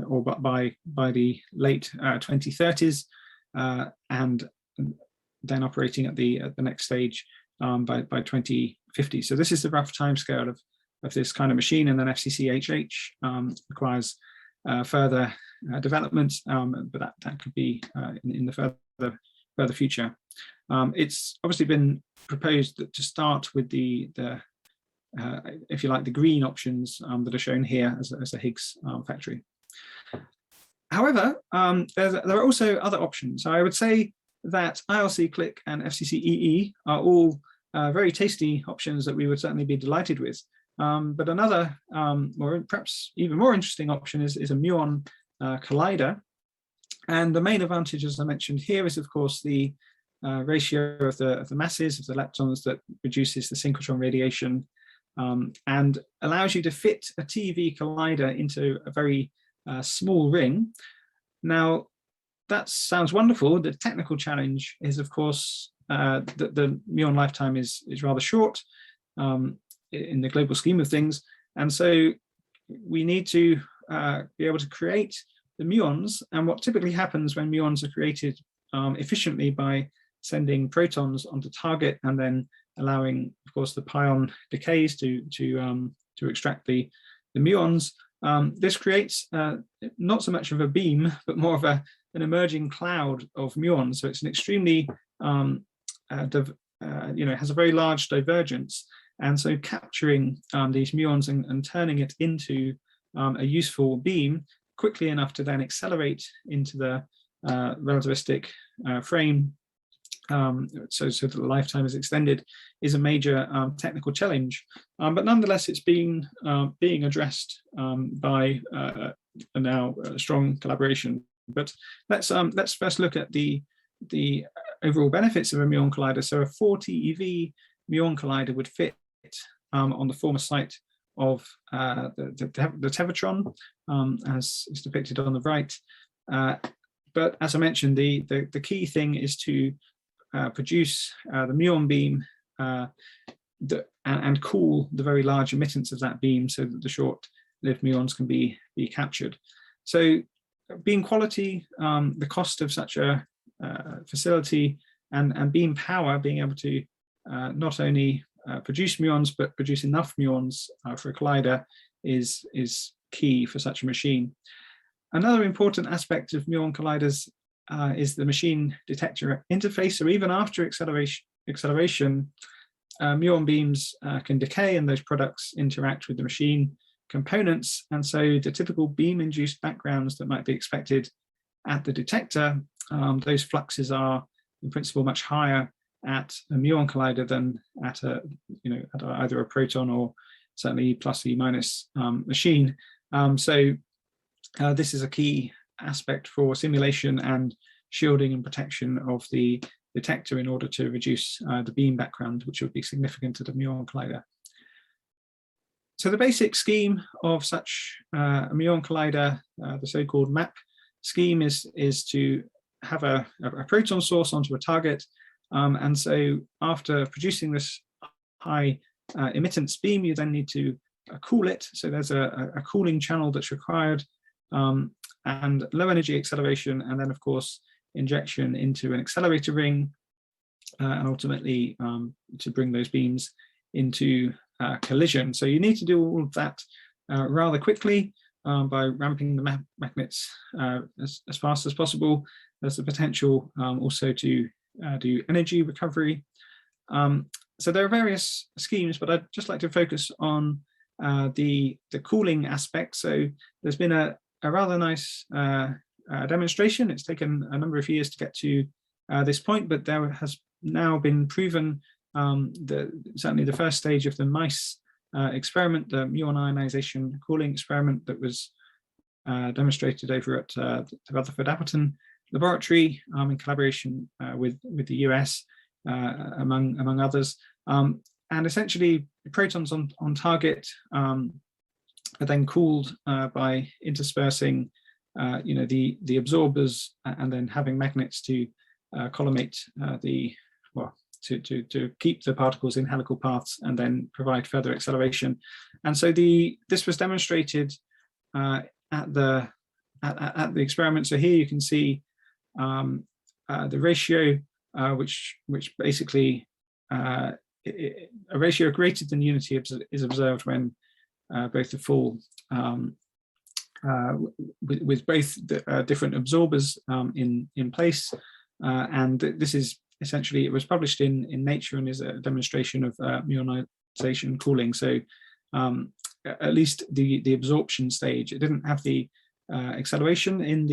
or by the late 2030s, and then operating at the next stage by 2050. So this is the rough timescale of this kind of machine, and then FCC-HH requires further development, but that could be in the further future. It's obviously been proposed to start with the if you like, the green options that are shown here as a Higgs factory. However, there are also other options. So I would say that ILC, CLIC, and FCC-EE are all very tasty options that we would certainly be delighted with. But another, or perhaps even more interesting option is a Muon Collider. And the main advantage, as I mentioned here, is of course the ratio of the masses of the leptons that reduces the synchrotron radiation, and allows you to fit a TeV collider into a very small ring. Now, that sounds wonderful. The technical challenge is, of course, that the muon lifetime is rather short in the global scheme of things, and so we need to be able to create the muons. And what typically happens when muons are created efficiently by sending protons onto target and then allowing, of course, the pion decays to extract the muons. This creates not so much of a beam, but more of an emerging cloud of muons. So it's an extremely, has a very large divergence. And so capturing these muons and turning it into a useful beam quickly enough to then accelerate into the relativistic frame, so that the lifetime is extended, is a major technical challenge. But nonetheless, it's being addressed by now strong collaboration. But let's first look at the overall benefits of a Muon Collider. So a 4 TeV Muon Collider would fit on the former site of the Tevatron, as is depicted on the right. But as I mentioned, the key thing is to produce the muon beam and cool the very large emittance of that beam so that the short-lived muons can be captured. So beam quality, the cost of such a facility, and beam power, being able to not only produce muons but produce enough muons for a collider is key for such a machine. Another important aspect of Muon Colliders is the machine detector interface. So even after acceleration, muon beams can decay and those products interact with the machine components. And so the typical beam-induced backgrounds that might be expected at the detector, those fluxes are in principle much higher at a Muon Collider than at either a proton or certainly plus E minus machine. This is a key aspect for simulation and shielding and protection of the detector in order to reduce the beam background, which would be significant at a Muon Collider. So the basic scheme of such a Muon Collider, the so-called MAP scheme, is to have a proton source onto a target. And so after producing this high emittance beam, you then need to cool it. So there's a cooling channel that's required, and low energy acceleration, and then of course injection into an accelerator ring, and ultimately to bring those beams into collision. So you need to do all of that rather quickly by ramping the magnets as fast as possible. There's the potential also to do energy recovery. So there are various schemes, but I'd just like to focus on the cooling aspect. So there's been a rather nice demonstration. It's taken a number of years to get to this point, but there has now been proven certainly the first stage of the mice experiment, the muon ionization cooling experiment that was demonstrated over at the Rutherford Appleton Laboratory in collaboration with the US, among others. And essentially, protons on target are then cooled by interspersing, the absorbers, and then having magnets to collimate to keep the particles in helical paths and then provide further acceleration. And so this was demonstrated at the experiment. So here you can see the ratio, which basically a ratio greater than unity is observed when both the full with both the, different absorbers in place, and this is essentially, it was published in Nature and is a demonstration of muonization cooling. So at least the absorption stage, it didn't have the acceleration in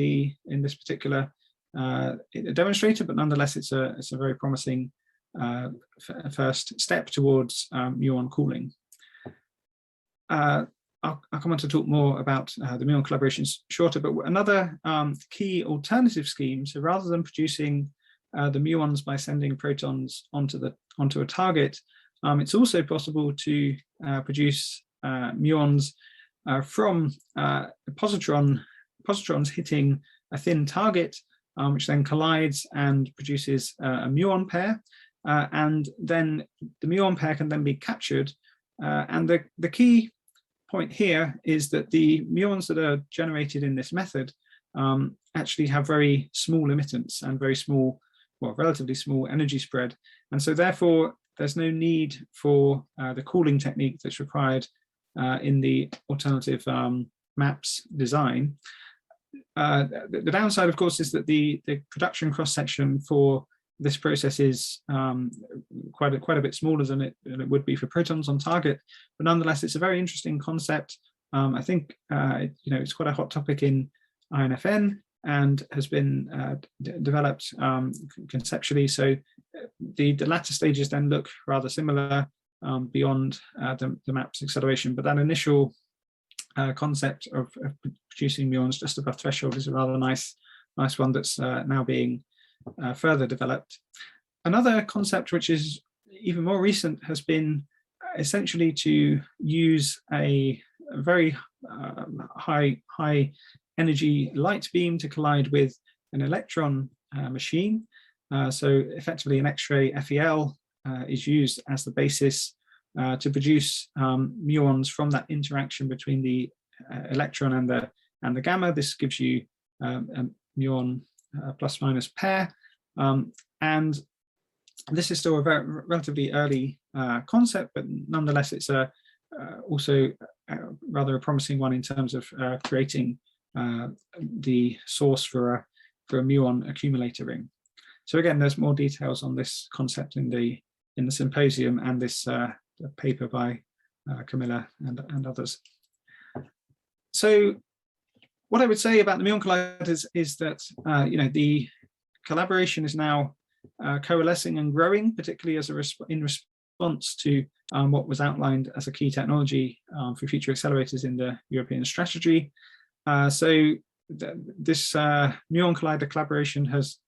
this particular demonstrator, but nonetheless it's a very promising first step towards muon cooling. I'll come on to talk more about the muon collaborations shorter, but another key alternative scheme, so rather than producing the muons by sending protons onto a target, it's also possible to produce muons from positrons hitting a thin target, which then collides and produces a muon pair, and then the muon pair can then be captured. And the key point here is that the muons that are generated in this method actually have very small emittance and very small, well, relatively small energy spread. And so therefore, there's no need for the cooling technique that's required in the alternative MAPS design. The downside, of course, is that the production cross-section for this process is quite a bit smaller than it would be for protons on target, but nonetheless, it's a very interesting concept. I think it's quite a hot topic in INFN and has been developed conceptually. So the latter stages then look rather similar beyond the MAPS acceleration, but that initial concept of producing muons just above threshold is a rather nice one that's now being further developed. Another concept which is even more recent has been essentially to use a very high energy light beam to collide with an electron machine. So effectively an X-ray FEL is used as the basis to produce muons from that interaction between the electron and the gamma. This gives you a muon plus minus pair. And this is still a relatively early concept, but nonetheless, it's also rather a promising one in terms of creating the source for a muon accumulator ring. So again, there's more details on this concept in the symposium and this paper by Camilla and others. So what I would say about the Muon Colliders is that the collaboration is now coalescing and growing, particularly as in response to what was outlined as a key technology for future accelerators in the European strategy. So this Muon Collider collaboration has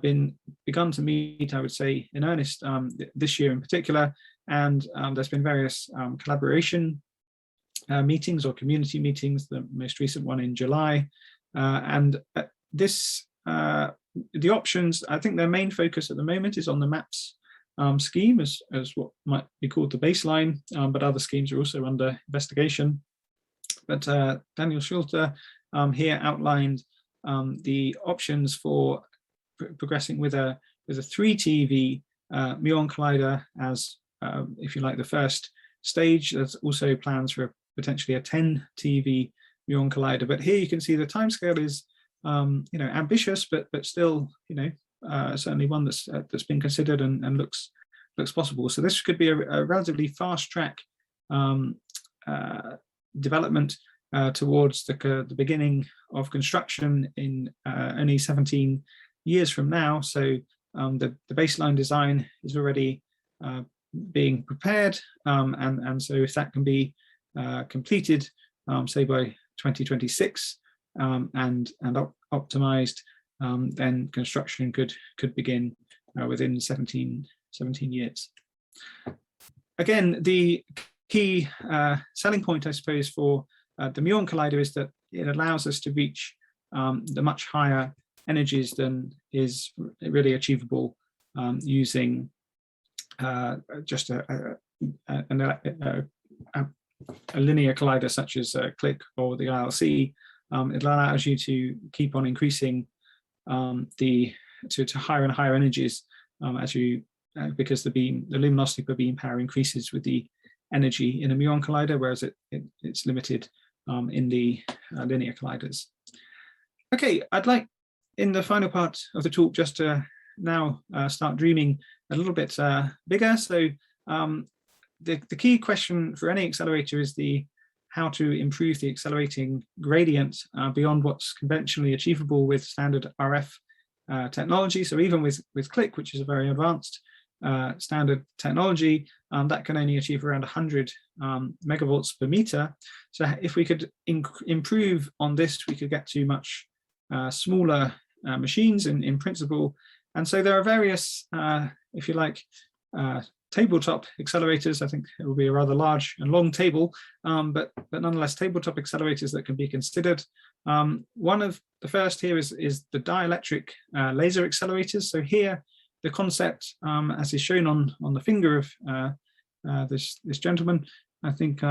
begun to meet, I would say, in earnest this year in particular, and there's been various collaboration meetings or community meetings, the most recent one in July, and this the options, I think their main focus at the moment is on the MAPS scheme as what might be called the baseline, but other schemes are also under investigation. But Daniel Schulte here outlined the options for progressing with a 3 TeV Muon Collider as, if you like, the first stage. There's also plans for potentially a 10 TeV Muon Collider, but here you can see the timescale is ambitious, but still certainly one that's been considered and looks possible. So this could be a relatively fast track development towards the beginning of construction in only 17 years from now. So the baseline design is already being prepared, and so if that can be completed, say by 2026, and optimized, then construction could begin within 17 years. Again, the key selling point, I suppose, for the Muon Collider is that it allows us to reach the much higher energies than is really achievable using just a linear collider such as CLIC or the ILC. It allows you to keep on increasing to higher and higher energies as you because the luminosity per beam power increases with the energy in a Muon Collider, whereas it's limited in the linear colliders. Okay, I'd like in the final part of the talk just to now start dreaming a little bit bigger. So the key question for any accelerator is how to improve the accelerating gradient beyond what's conventionally achievable with standard RF technology. So even with CLIC, which is a very advanced standard technology, that can only achieve around 100 megavolts per meter. So if we could improve on this, we could get to much smaller machines in principle. And so there are various, if you like, tabletop accelerators. I think it will be a rather large and long table, but nonetheless tabletop accelerators that can be considered. One of the first here is the dielectric laser accelerators. So here the concept, as is shown on the finger of this gentleman, I think,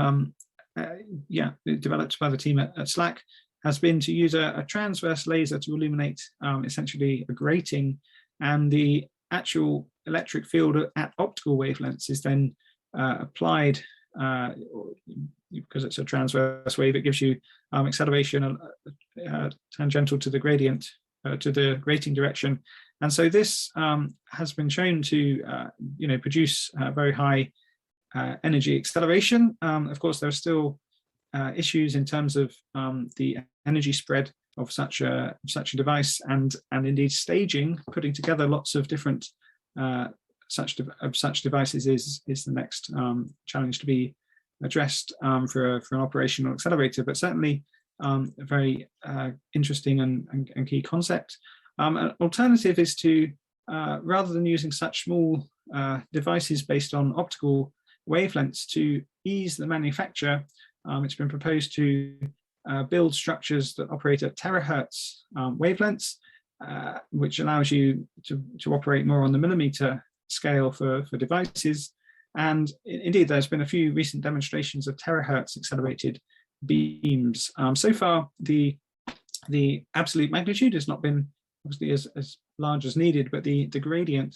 developed by the team at SLAC, has been to use a transverse laser to illuminate essentially a grating, and the actual electric field at optical wavelengths is then applied, because it's a transverse wave, it gives you acceleration tangential to the gradient, to the grating direction. And so this has been shown to produce very high energy acceleration. Of course, there are still issues in terms of the energy spread of such a device, and indeed staging, putting together lots of different such devices is the next challenge to be addressed for an operational accelerator, but certainly a very interesting and key concept. An alternative is to, rather than using such small devices based on optical wavelengths, to ease the manufacture, it's been proposed to build structures that operate at terahertz wavelengths, which allows you to operate more on the millimeter scale for devices. And indeed, there's been a few recent demonstrations of terahertz accelerated beams. So far, the absolute magnitude has not been obviously as large as needed, but the gradient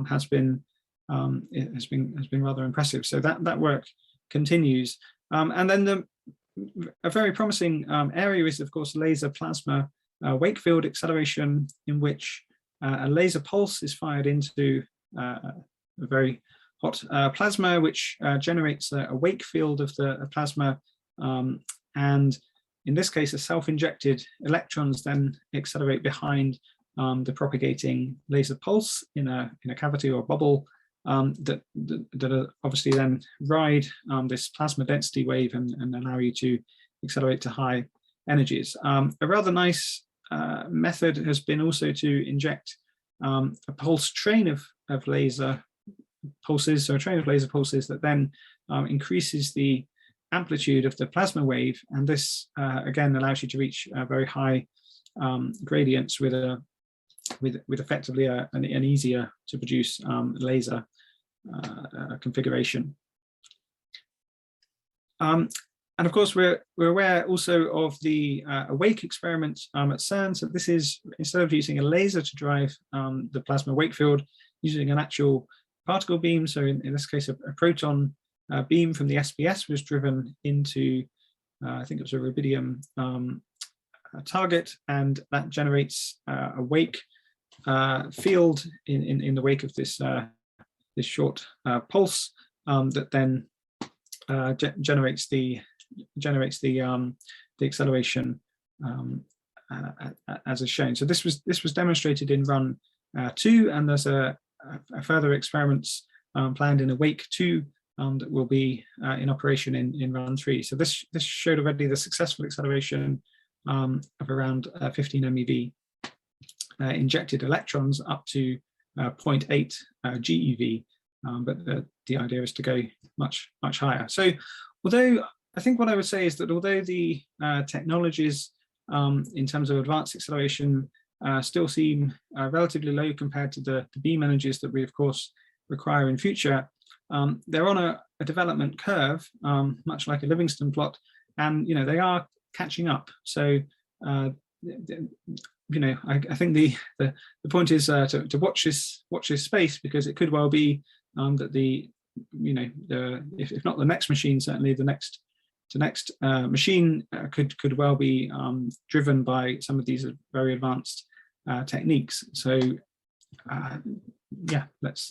has been rather impressive. So that work continues. And then a very promising area is, of course, laser plasma Wakefield acceleration, in which a laser pulse is fired into a very hot plasma, which generates a wake field of the plasma, and in this case, a self-injected electrons then accelerate behind the propagating laser pulse in a cavity or bubble that obviously then ride this plasma density wave and allow you to accelerate to high energies. A rather nice method has been also to inject a pulse train of laser pulses, so a train of laser pulses that then increases the amplitude of the plasma wave, and this again allows you to reach very high gradients with effectively an easier to produce laser configuration. And of course, we're aware also of the Awake experiment at CERN. So this is, instead of using a laser to drive the plasma wake field, using an actual particle beam. So in this case, a proton beam from the SPS was driven into, I think it was a rubidium target, and that generates a wake field in the wake of this this short pulse that then generates the acceleration as is shown. So this was demonstrated in run 2, and there's a further experiments planned in Awake 2 that will be in operation in run 3. So this showed already the successful acceleration of around 15 MeV injected electrons up to 0.8 GeV, but the idea is to go much higher. So although I think what I would say is that although the technologies in terms of advanced acceleration still seem relatively low compared to the beam energies that we of course require in future, they're on a development curve, much like a Livingston plot, and they are catching up. So I think the point is to watch this space, because it could well be that if not the next machine, certainly the next machine could well be driven by some of these very advanced techniques. So yeah, let's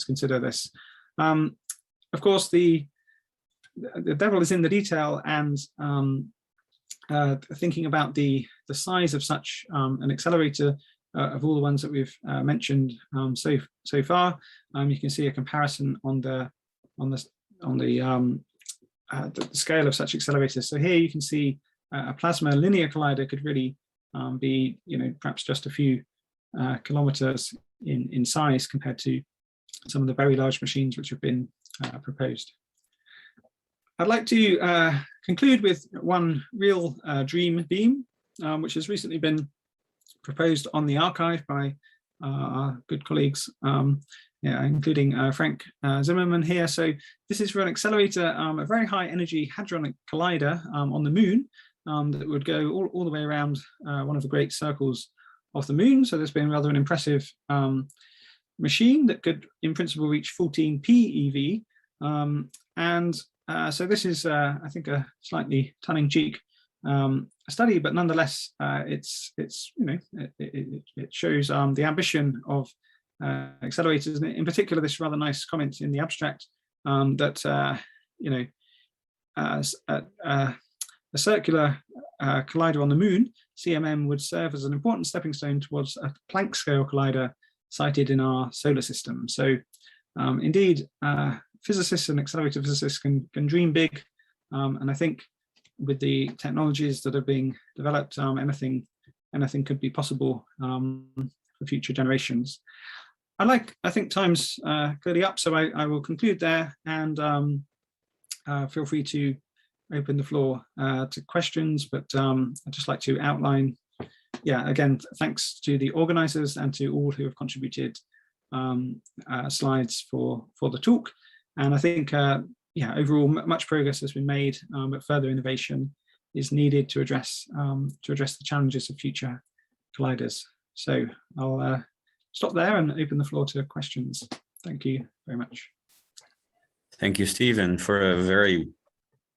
consider this. Of course, the devil is in the detail, and thinking about the size of such an accelerator of all the ones that we've mentioned so far, you can see a comparison on the scale of such accelerators. So here you can see a plasma linear collider could really be, perhaps just a few kilometers in size compared to some of the very large machines which have been proposed. I'd like to conclude with one real dream beam, which has recently been proposed on the archive by our good colleagues, including Frank Zimmerman here. So this is for an accelerator, a very high energy hadronic collider on the moon that would go all the way around one of the great circles of the moon. So there's been rather an impressive machine that could in principle reach 14 PeV. So this is, I think, a slightly tongue-in-cheek study, but nonetheless, it shows the ambition of accelerators, and in particular, this rather nice comment in the abstract that a circular collider on the moon, CMM, would serve as an important stepping stone towards a Planck scale collider sited in our solar system. So indeed, physicists and accelerator physicists can dream big, and I think with the technologies that are being developed, anything anything could be possible for future generations. I think time's clearly up, so I will conclude there, and feel free to open the floor to questions, but I'd just like to outline, again, thanks to the organizers and to all who have contributed slides for the talk. And I think, overall, much progress has been made, but further innovation is needed to address the challenges of future colliders. So I'll stop there and open the floor to questions. Thank you very much. Thank you, Stephen, for a very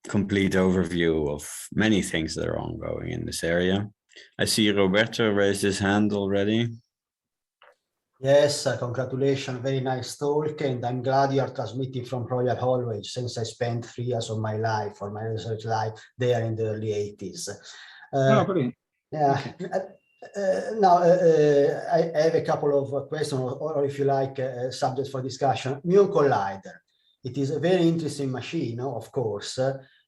complete overview of many things that are ongoing in this area. I see Roberto raised his hand already. Yes, congratulations, very nice talk, and I'm glad you are transmitting from Royal Holloway, since I spent 3 years of my life, or my research life, there in the early 80s. Brilliant. Yeah. Okay. Now, I have a couple of questions, or if you like, subjects for discussion. Muon Collider. It is a very interesting machine, of course,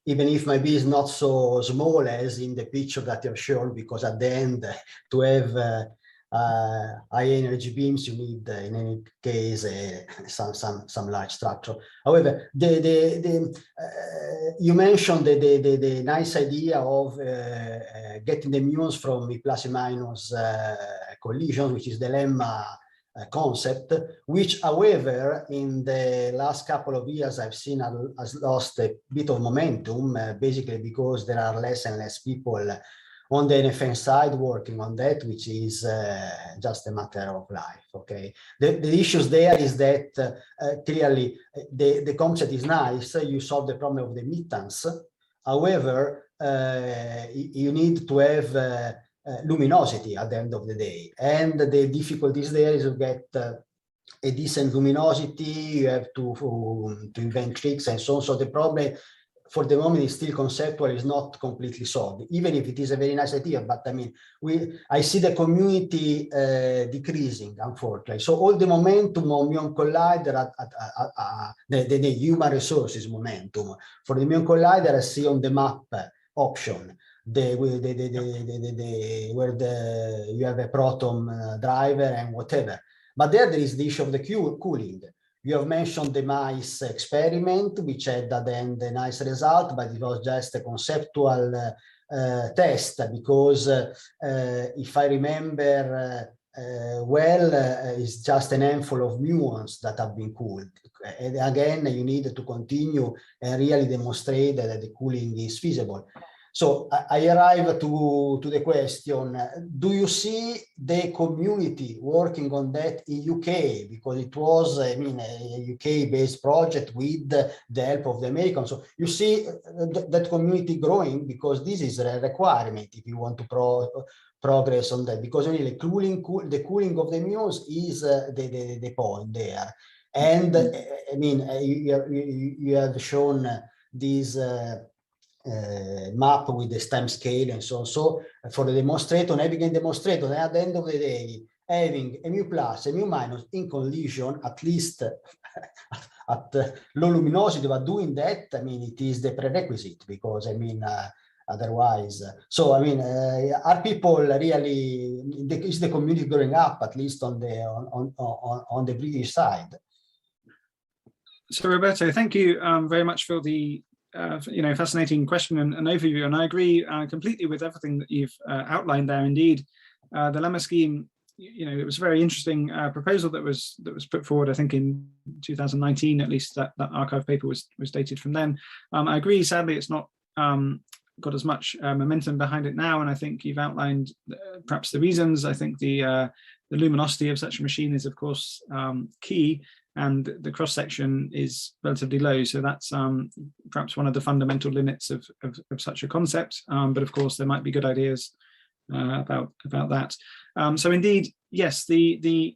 even if maybe it's not so small as in the picture that you've shown, because at the end, to have high energy beams, you need in any case some large structure. However, you mentioned the nice idea of getting the muons from the plus and minus collisions, which is the lemma concept, which, however, in the last couple of years I've seen has lost a bit of momentum, basically because there are less and less people on the NFN side working on that, which is just a matter of life. Okay, the issues there is that clearly the concept is nice, you solve the problem of the mittance. However, you need to have luminosity at the end of the day, and the difficulties there is to get a decent luminosity. You have to invent tricks and so on. So the problem for the moment is still conceptual, is not completely solved, even if it is a very nice idea. But I mean, I see the community decreasing, unfortunately. So all the momentum on Muon Collider, the human resources momentum for the Muon Collider, I see on the map option, where you have a Proton driver and whatever. But there is the issue of the cooling. You have mentioned the mice experiment, which had at the end a nice result, but it was just a conceptual test, because if I remember well, it's just an handful of muons that have been cooled. And again, you need to continue and really demonstrate that the cooling is feasible. So I arrive to the question, do you see the community working on that in UK? Because it was, I mean, a UK-based project with the help of the Americans. So you see that community growing, because this is a requirement if you want to progress on that, because really the cooling of the muons is the point there. And I mean, you have shown this map with the time scale and so on. So for the demonstrator, having a demonstrator, and at the end of the day, having a mu plus, a mu minus in collision, at least at low luminosity, but doing that, I mean, it is the prerequisite, because I mean, otherwise, so I mean, are people really, is the community growing up, at least on the British side? So Roberto, thank you very much for the fascinating question and overview, and I agree completely with everything that you've outlined there. Indeed, the lemma scheme, it was a very interesting proposal that was put forward, I think in 2019, at least that archive paper was dated from then. I agree, sadly it's not got as much momentum behind it now, and I think you've outlined perhaps the reasons. I think the luminosity of such a machine is of course key, and the cross-section is relatively low. So that's perhaps one of the fundamental limits of such a concept. But of course, there might be good ideas about that. So indeed, yes, the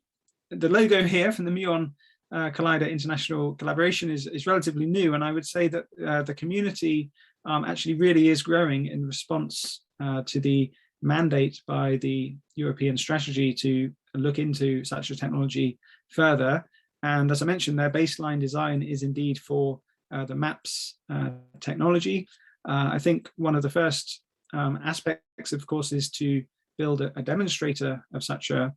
logo here from the Muon Collider International Collaboration is relatively new. And I would say that the community actually really is growing in response to the mandate by the European strategy to look into such a technology further. And as I mentioned, their baseline design is indeed for the MAPS technology. I think one of the first aspects, of course, is to build a demonstrator of such a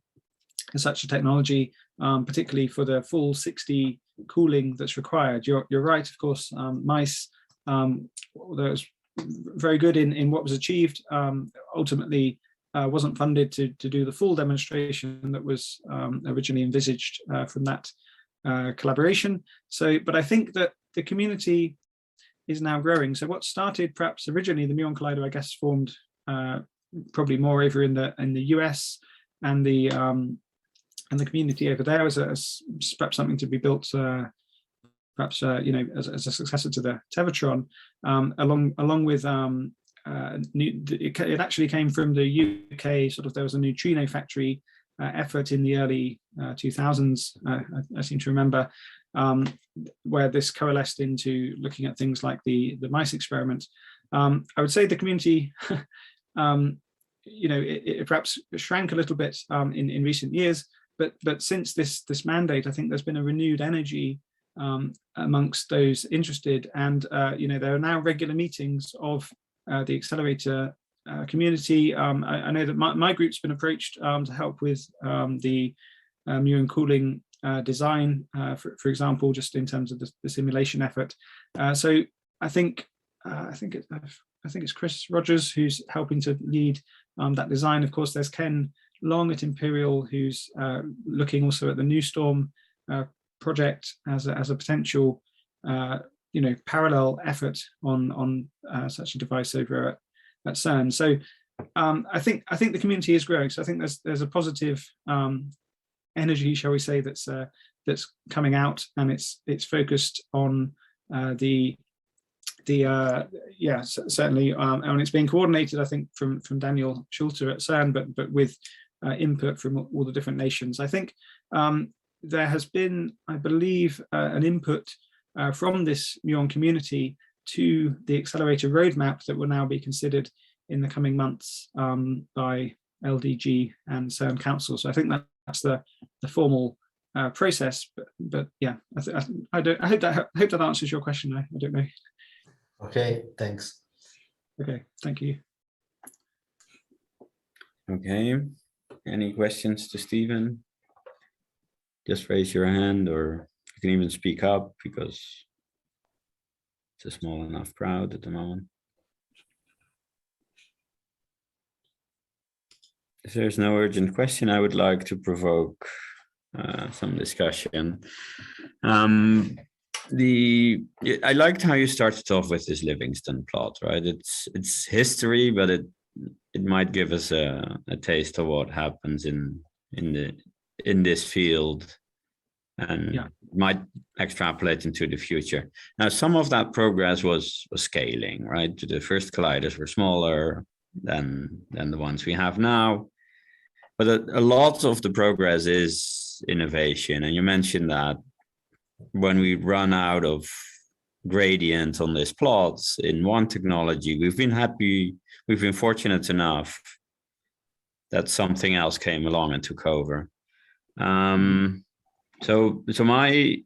technology, particularly for the full 60 cooling that's required. You're right, of course. MICE, although it was very good in what was achieved, ultimately wasn't funded to do the full demonstration that was originally envisaged from that collaboration. So, but I think that the community is now growing. So what started perhaps originally, the Muon Collider, I guess, formed probably more over in the US, and the community over there was perhaps something to be built, perhaps as a successor to the Tevatron, along with it actually came from the UK. Sort of, there was a neutrino factory effort in the early 2000s, I seem to remember, where this coalesced into looking at things like the mice experiment. I would say the community, it perhaps shrank a little bit in recent years, but since this mandate, I think there's been a renewed energy amongst those interested, and there are now regular meetings of the Accelerator community. I know that my group's been approached to help with the Muon cooling design, for example, just in terms of the simulation effort. So I think it's Chris Rogers who's helping to lead that design. Of course, there's Ken Long at Imperial, who's looking also at the New Storm project as a potential parallel effort on such a device over at CERN. So I think the community is growing. So I think there's a positive energy, shall we say, that's coming out, and it's focused on certainly, and it's being coordinated, I think, from Daniel Schulter at CERN, but with input from all the different nations. I think there has been, I believe, an input from this Muon community to the Accelerator roadmap that will now be considered in the coming months by LDG and CERN Council. So I think that's the formal process. But yeah, I hope that answers your question. I don't know. Okay, thanks. Okay, thank you. Okay, any questions to Stephen? Just raise your hand, or you can even speak up, because it's a small enough crowd at the moment. If there's no urgent question, I would like to provoke some discussion. I liked how you started off with this Livingston plot, right? It's history, but it might give us a taste of what happens in this field, and might extrapolate into the future. Now, some of that progress was scaling, right? The first colliders were smaller than the ones we have now, but a lot of the progress is innovation. And you mentioned that when we run out of gradient on these plots in one technology, we've been fortunate enough that something else came along and took over. So my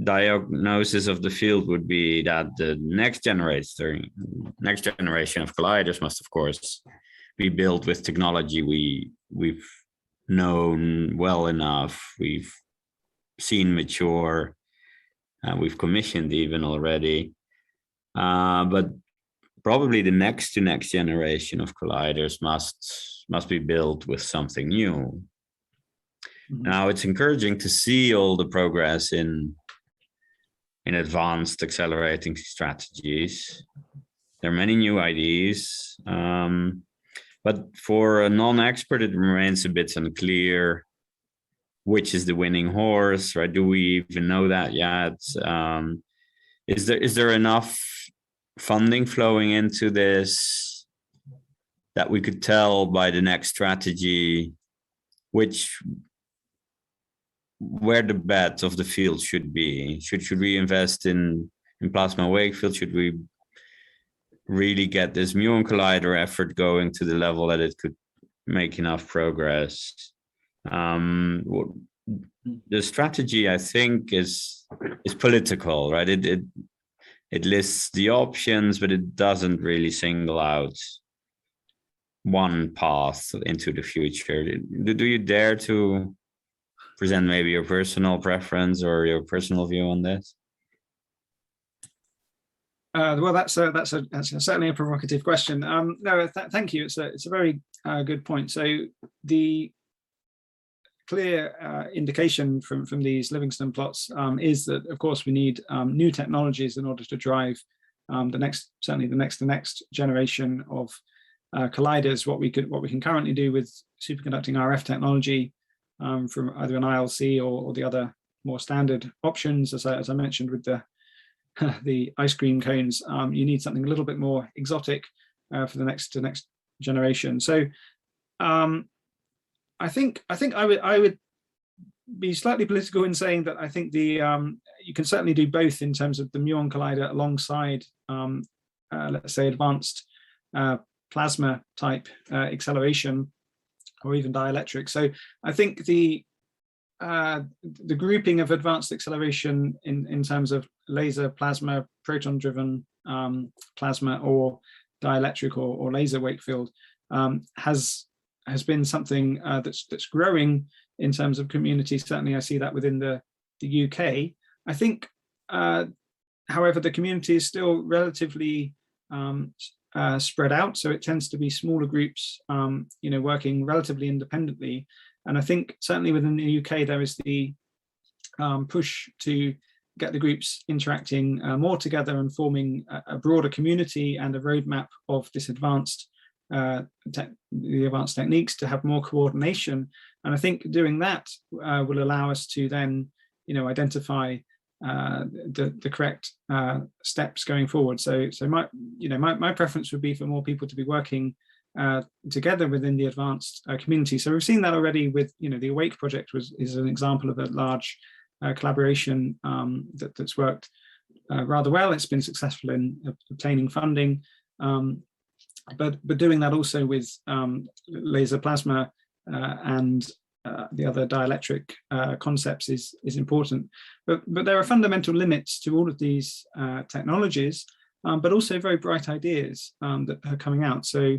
diagnosis of the field would be that the next generation of colliders must, of course, be built with technology we've known well enough, we've seen mature, we've commissioned even already. But probably the next generation of colliders must be built with something new. Now, it's encouraging to see all the progress in advanced accelerating strategies. There are many new ideas, but for a non-expert, it remains a bit unclear which is the winning horse, right? Do we even know that yet? Is there enough funding flowing into this that we could tell by the next strategy where the bet of the field should be? Should we invest in plasma Wakefield? Should we really get this Muon Collider effort going to the level that it could make enough progress? The strategy, I think, is political, right? It lists the options, but it doesn't really single out one path into the future. Do you dare to present maybe your personal preference or your personal view on this? Well, that's certainly a provocative question. No, thank you. It's a very good point. So the clear indication from these Livingston plots is that, of course, we need new technologies in order to drive the next generation of colliders. What we can currently do with superconducting RF technology from either an ILC or the other more standard options, as I mentioned with the ice cream cones, you need something a little bit more exotic for the next generation. So I think I would be slightly political in saying that I think you can certainly do both in terms of the Muon Collider alongside let's say advanced plasma type acceleration or even dielectric. So I think the grouping of advanced acceleration in terms of laser plasma, proton driven plasma, or dielectric or laser Wakefield has been something that's growing in terms of community. Certainly I see that within the UK. I think however, the community is still relatively spread out, so it tends to be smaller groups working relatively independently. And I think certainly within the UK there is the push to get the groups interacting more together and forming a broader community and a roadmap of this advanced the advanced techniques to have more coordination. And I think doing that will allow us to then identify the correct steps going forward. So my preference would be for more people to be working together within the advanced community. So we've seen that already with the Awake project is an example of a large collaboration that's worked rather well. It's been successful in obtaining funding, but doing that also with laser plasma and the other dielectric concepts is important. But there are fundamental limits to all of these technologies, but also very bright ideas that are coming out. So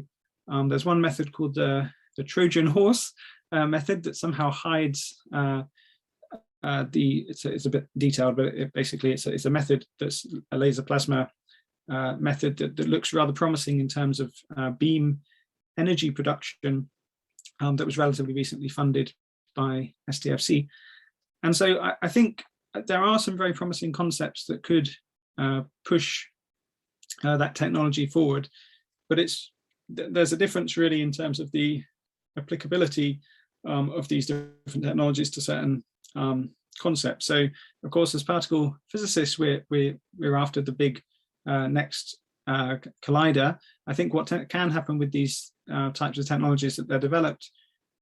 there's one method called the Trojan horse method that somehow hides it's a bit detailed, but it's a method that's a laser plasma method that looks rather promising in terms of beam energy production that was relatively recently funded by STFC. And so I think there are some very promising concepts that could push that technology forward, but there's a difference really in terms of the applicability of these different technologies to certain concepts. So of course, as particle physicists, we're after the big next collider. I think what can happen with these types of technologies that they're developed,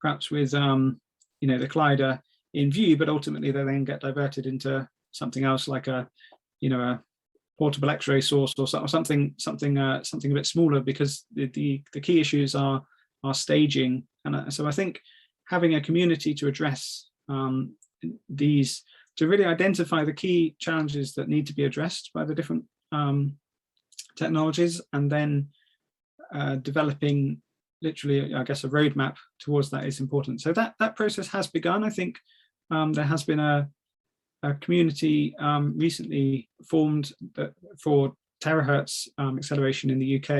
perhaps with the collider in view, but ultimately they then get diverted into something else like a portable X-ray source or something a bit smaller, because the key issues are staging. And so I think having a community to address these, to really identify the key challenges that need to be addressed by the different technologies, and then developing literally, I guess, a roadmap towards that is important. So that process has begun. I think there has been a community recently formed for terahertz acceleration in the UK.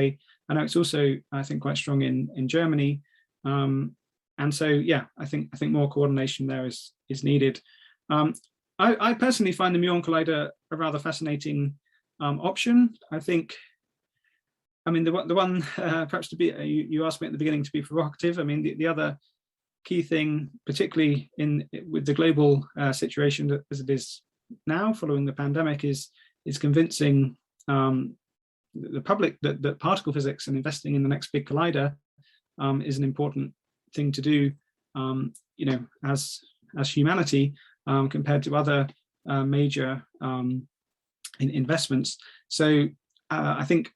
I know it's also, I think, quite strong in Germany. And so, yeah, I think more coordination there is needed. I personally find the Muon Collider a rather fascinating option. I mean, the one perhaps to be, you asked me at the beginning to be provocative. I mean, the other key thing, particularly with the global situation as it is now following the pandemic, is convincing the public that particle physics and investing in the next big collider is an important thing to do, as humanity, compared to other major investments. So I think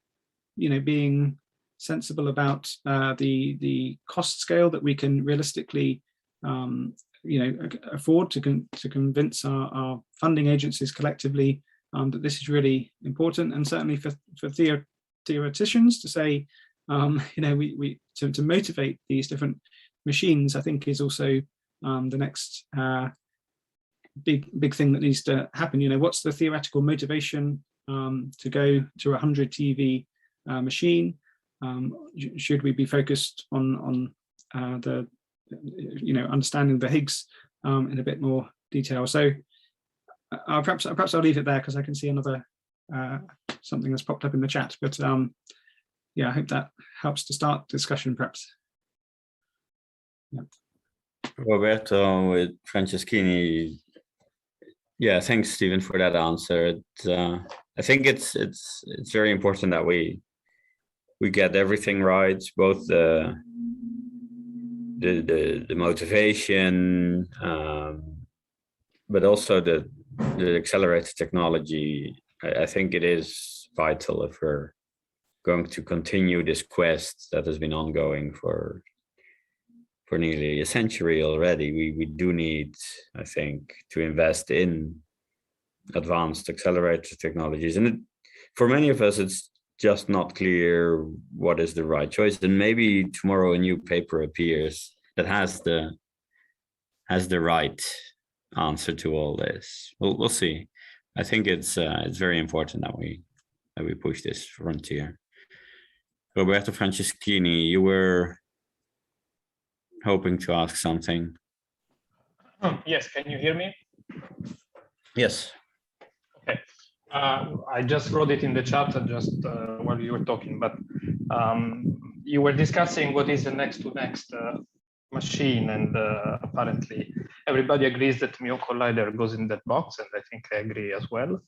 being sensible about the cost scale that we can realistically afford to convince our funding agencies collectively that this is really important, and certainly for theoreticians to say we to motivate these different machines, I think, is also the next big thing that needs to happen. What's the theoretical motivation to go to 100 TeV machine? Should we be focused on the understanding the Higgs in a bit more detail? So perhaps I'll leave it there, because I can see another something that's popped up in the chat. But yeah, I hope that helps to start discussion, perhaps. Yeah. Roberto with Franceschini. Yeah, thanks, Stephen, for that answer. I think it's very important that we get everything right, both the motivation, but also the accelerator technology. I think it is vital if we're going to continue this quest that has been ongoing for nearly a century already. We do need, I think, to invest in advanced accelerator technologies. And for many of us, it's just not clear what is the right choice. And maybe tomorrow a new paper appears that has the right answer to all this. We'll see. I think it's very important that we push this frontier. Roberto Franceschini, you were hoping to ask something. Yes, can you hear me? Yes. Okay. I just wrote it in the chat just while you were talking, but you were discussing what is the next to next machine, and apparently everybody agrees that Muon Collider goes in that box, and I think I agree as well.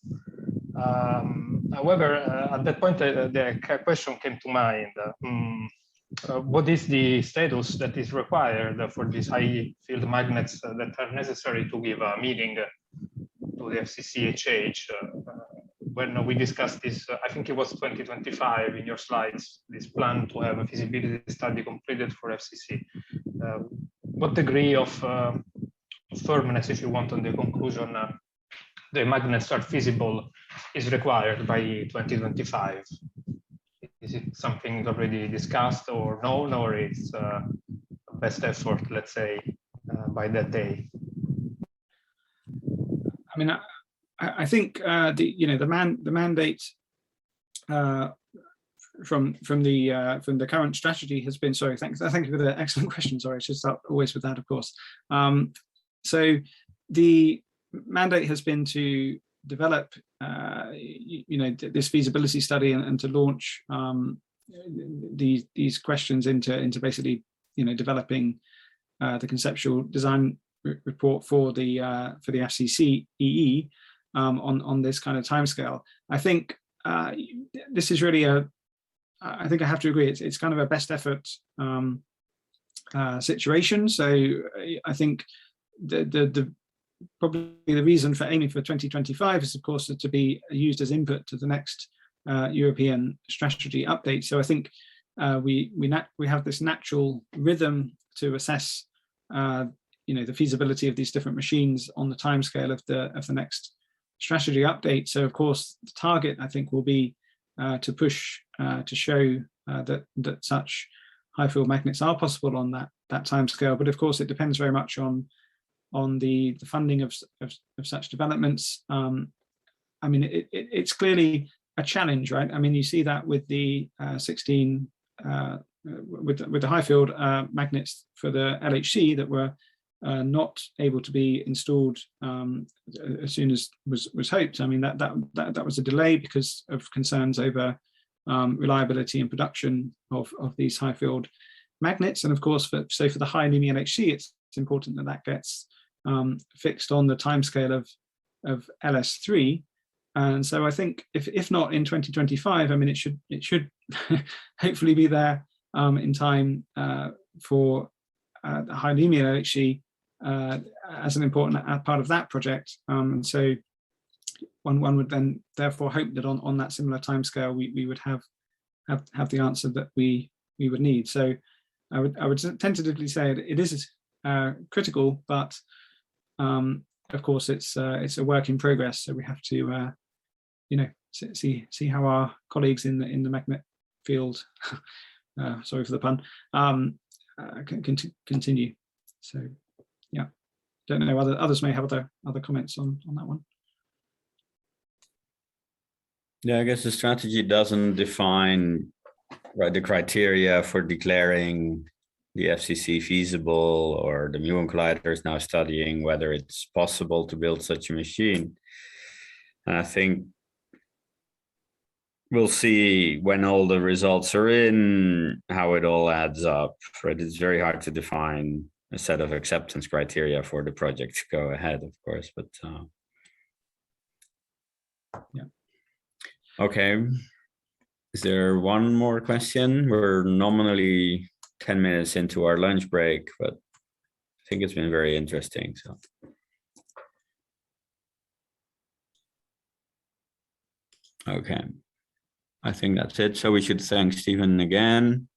However, at that point, the question came to mind. What is the status that is required for these high field magnets that are necessary to give a meaning to the FCC-HH? When we discussed this, I think it was 2025 in your slides, this plan to have a feasibility study completed for FCC. What degree of firmness, if you want, on the conclusion the magnets are feasible is required by 2025? Is it something already discussed or known, or it's best effort, let's say, by that day? I mean, I think the mandate from the current strategy has been. Sorry, thank you for the excellent question. Sorry, I should start always with that, of course. So the mandate has been to develop this feasibility study and to launch these questions into basically developing the conceptual design report for the FCC EE on this kind of timescale. I think this is really I think I have to agree, it's kind of a best effort situation. So I think probably the reason for aiming for 2025 is, of course, to be used as input to the next European strategy update. So I think we have this natural rhythm to assess the feasibility of these different machines on the timescale of the next strategy update. So of course the target, I think, will be to push to show that such high field magnets are possible on that timescale. But of course it depends very much on the funding of such developments. I mean, it's clearly a challenge, right? I mean, you see that with the 16 with the high field magnets for the LHC that were not able to be installed as soon as was hoped. I mean, that was a delay because of concerns over reliability and production of these high field magnets. And of course, for the high NUMI LHC, it's important that gets fixed on the timescale of LS3. And so I think if not in 2025, I mean, it should hopefully be there in time for the high NUMI LHC as an important part of that project. And so one would then therefore hope that on that similar timescale we would have the answer that we would need. So I would tentatively say it is critical, but of course it's a work in progress. So we have to see how our colleagues in the magnet field sorry for the pun, can continue. So yeah, don't know, others may have other comments on that one. Yeah, I guess the strategy doesn't define the criteria for declaring the FCC feasible, or the Muon Collider is now studying whether it's possible to build such a machine. And I think we'll see when all the results are in, how it all adds up, right? It's very hard to define a set of acceptance criteria for the project to go ahead, of course, but yeah. Okay. Is there one more question? We're nominally 10 minutes into our lunch break, but I think it's been very interesting. So. Okay. I think that's it. So we should thank Stephen again.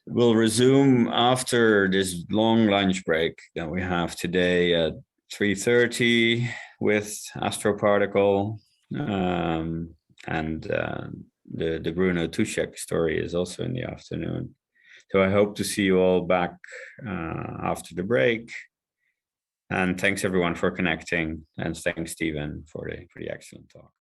We'll resume after this long lunch break that we have today at 3:30 with Astroparticle, and the Bruno Tuschek story is also in the afternoon. So I hope to see you all back after the break. And thanks everyone for connecting, and thanks Stephen for the excellent talk.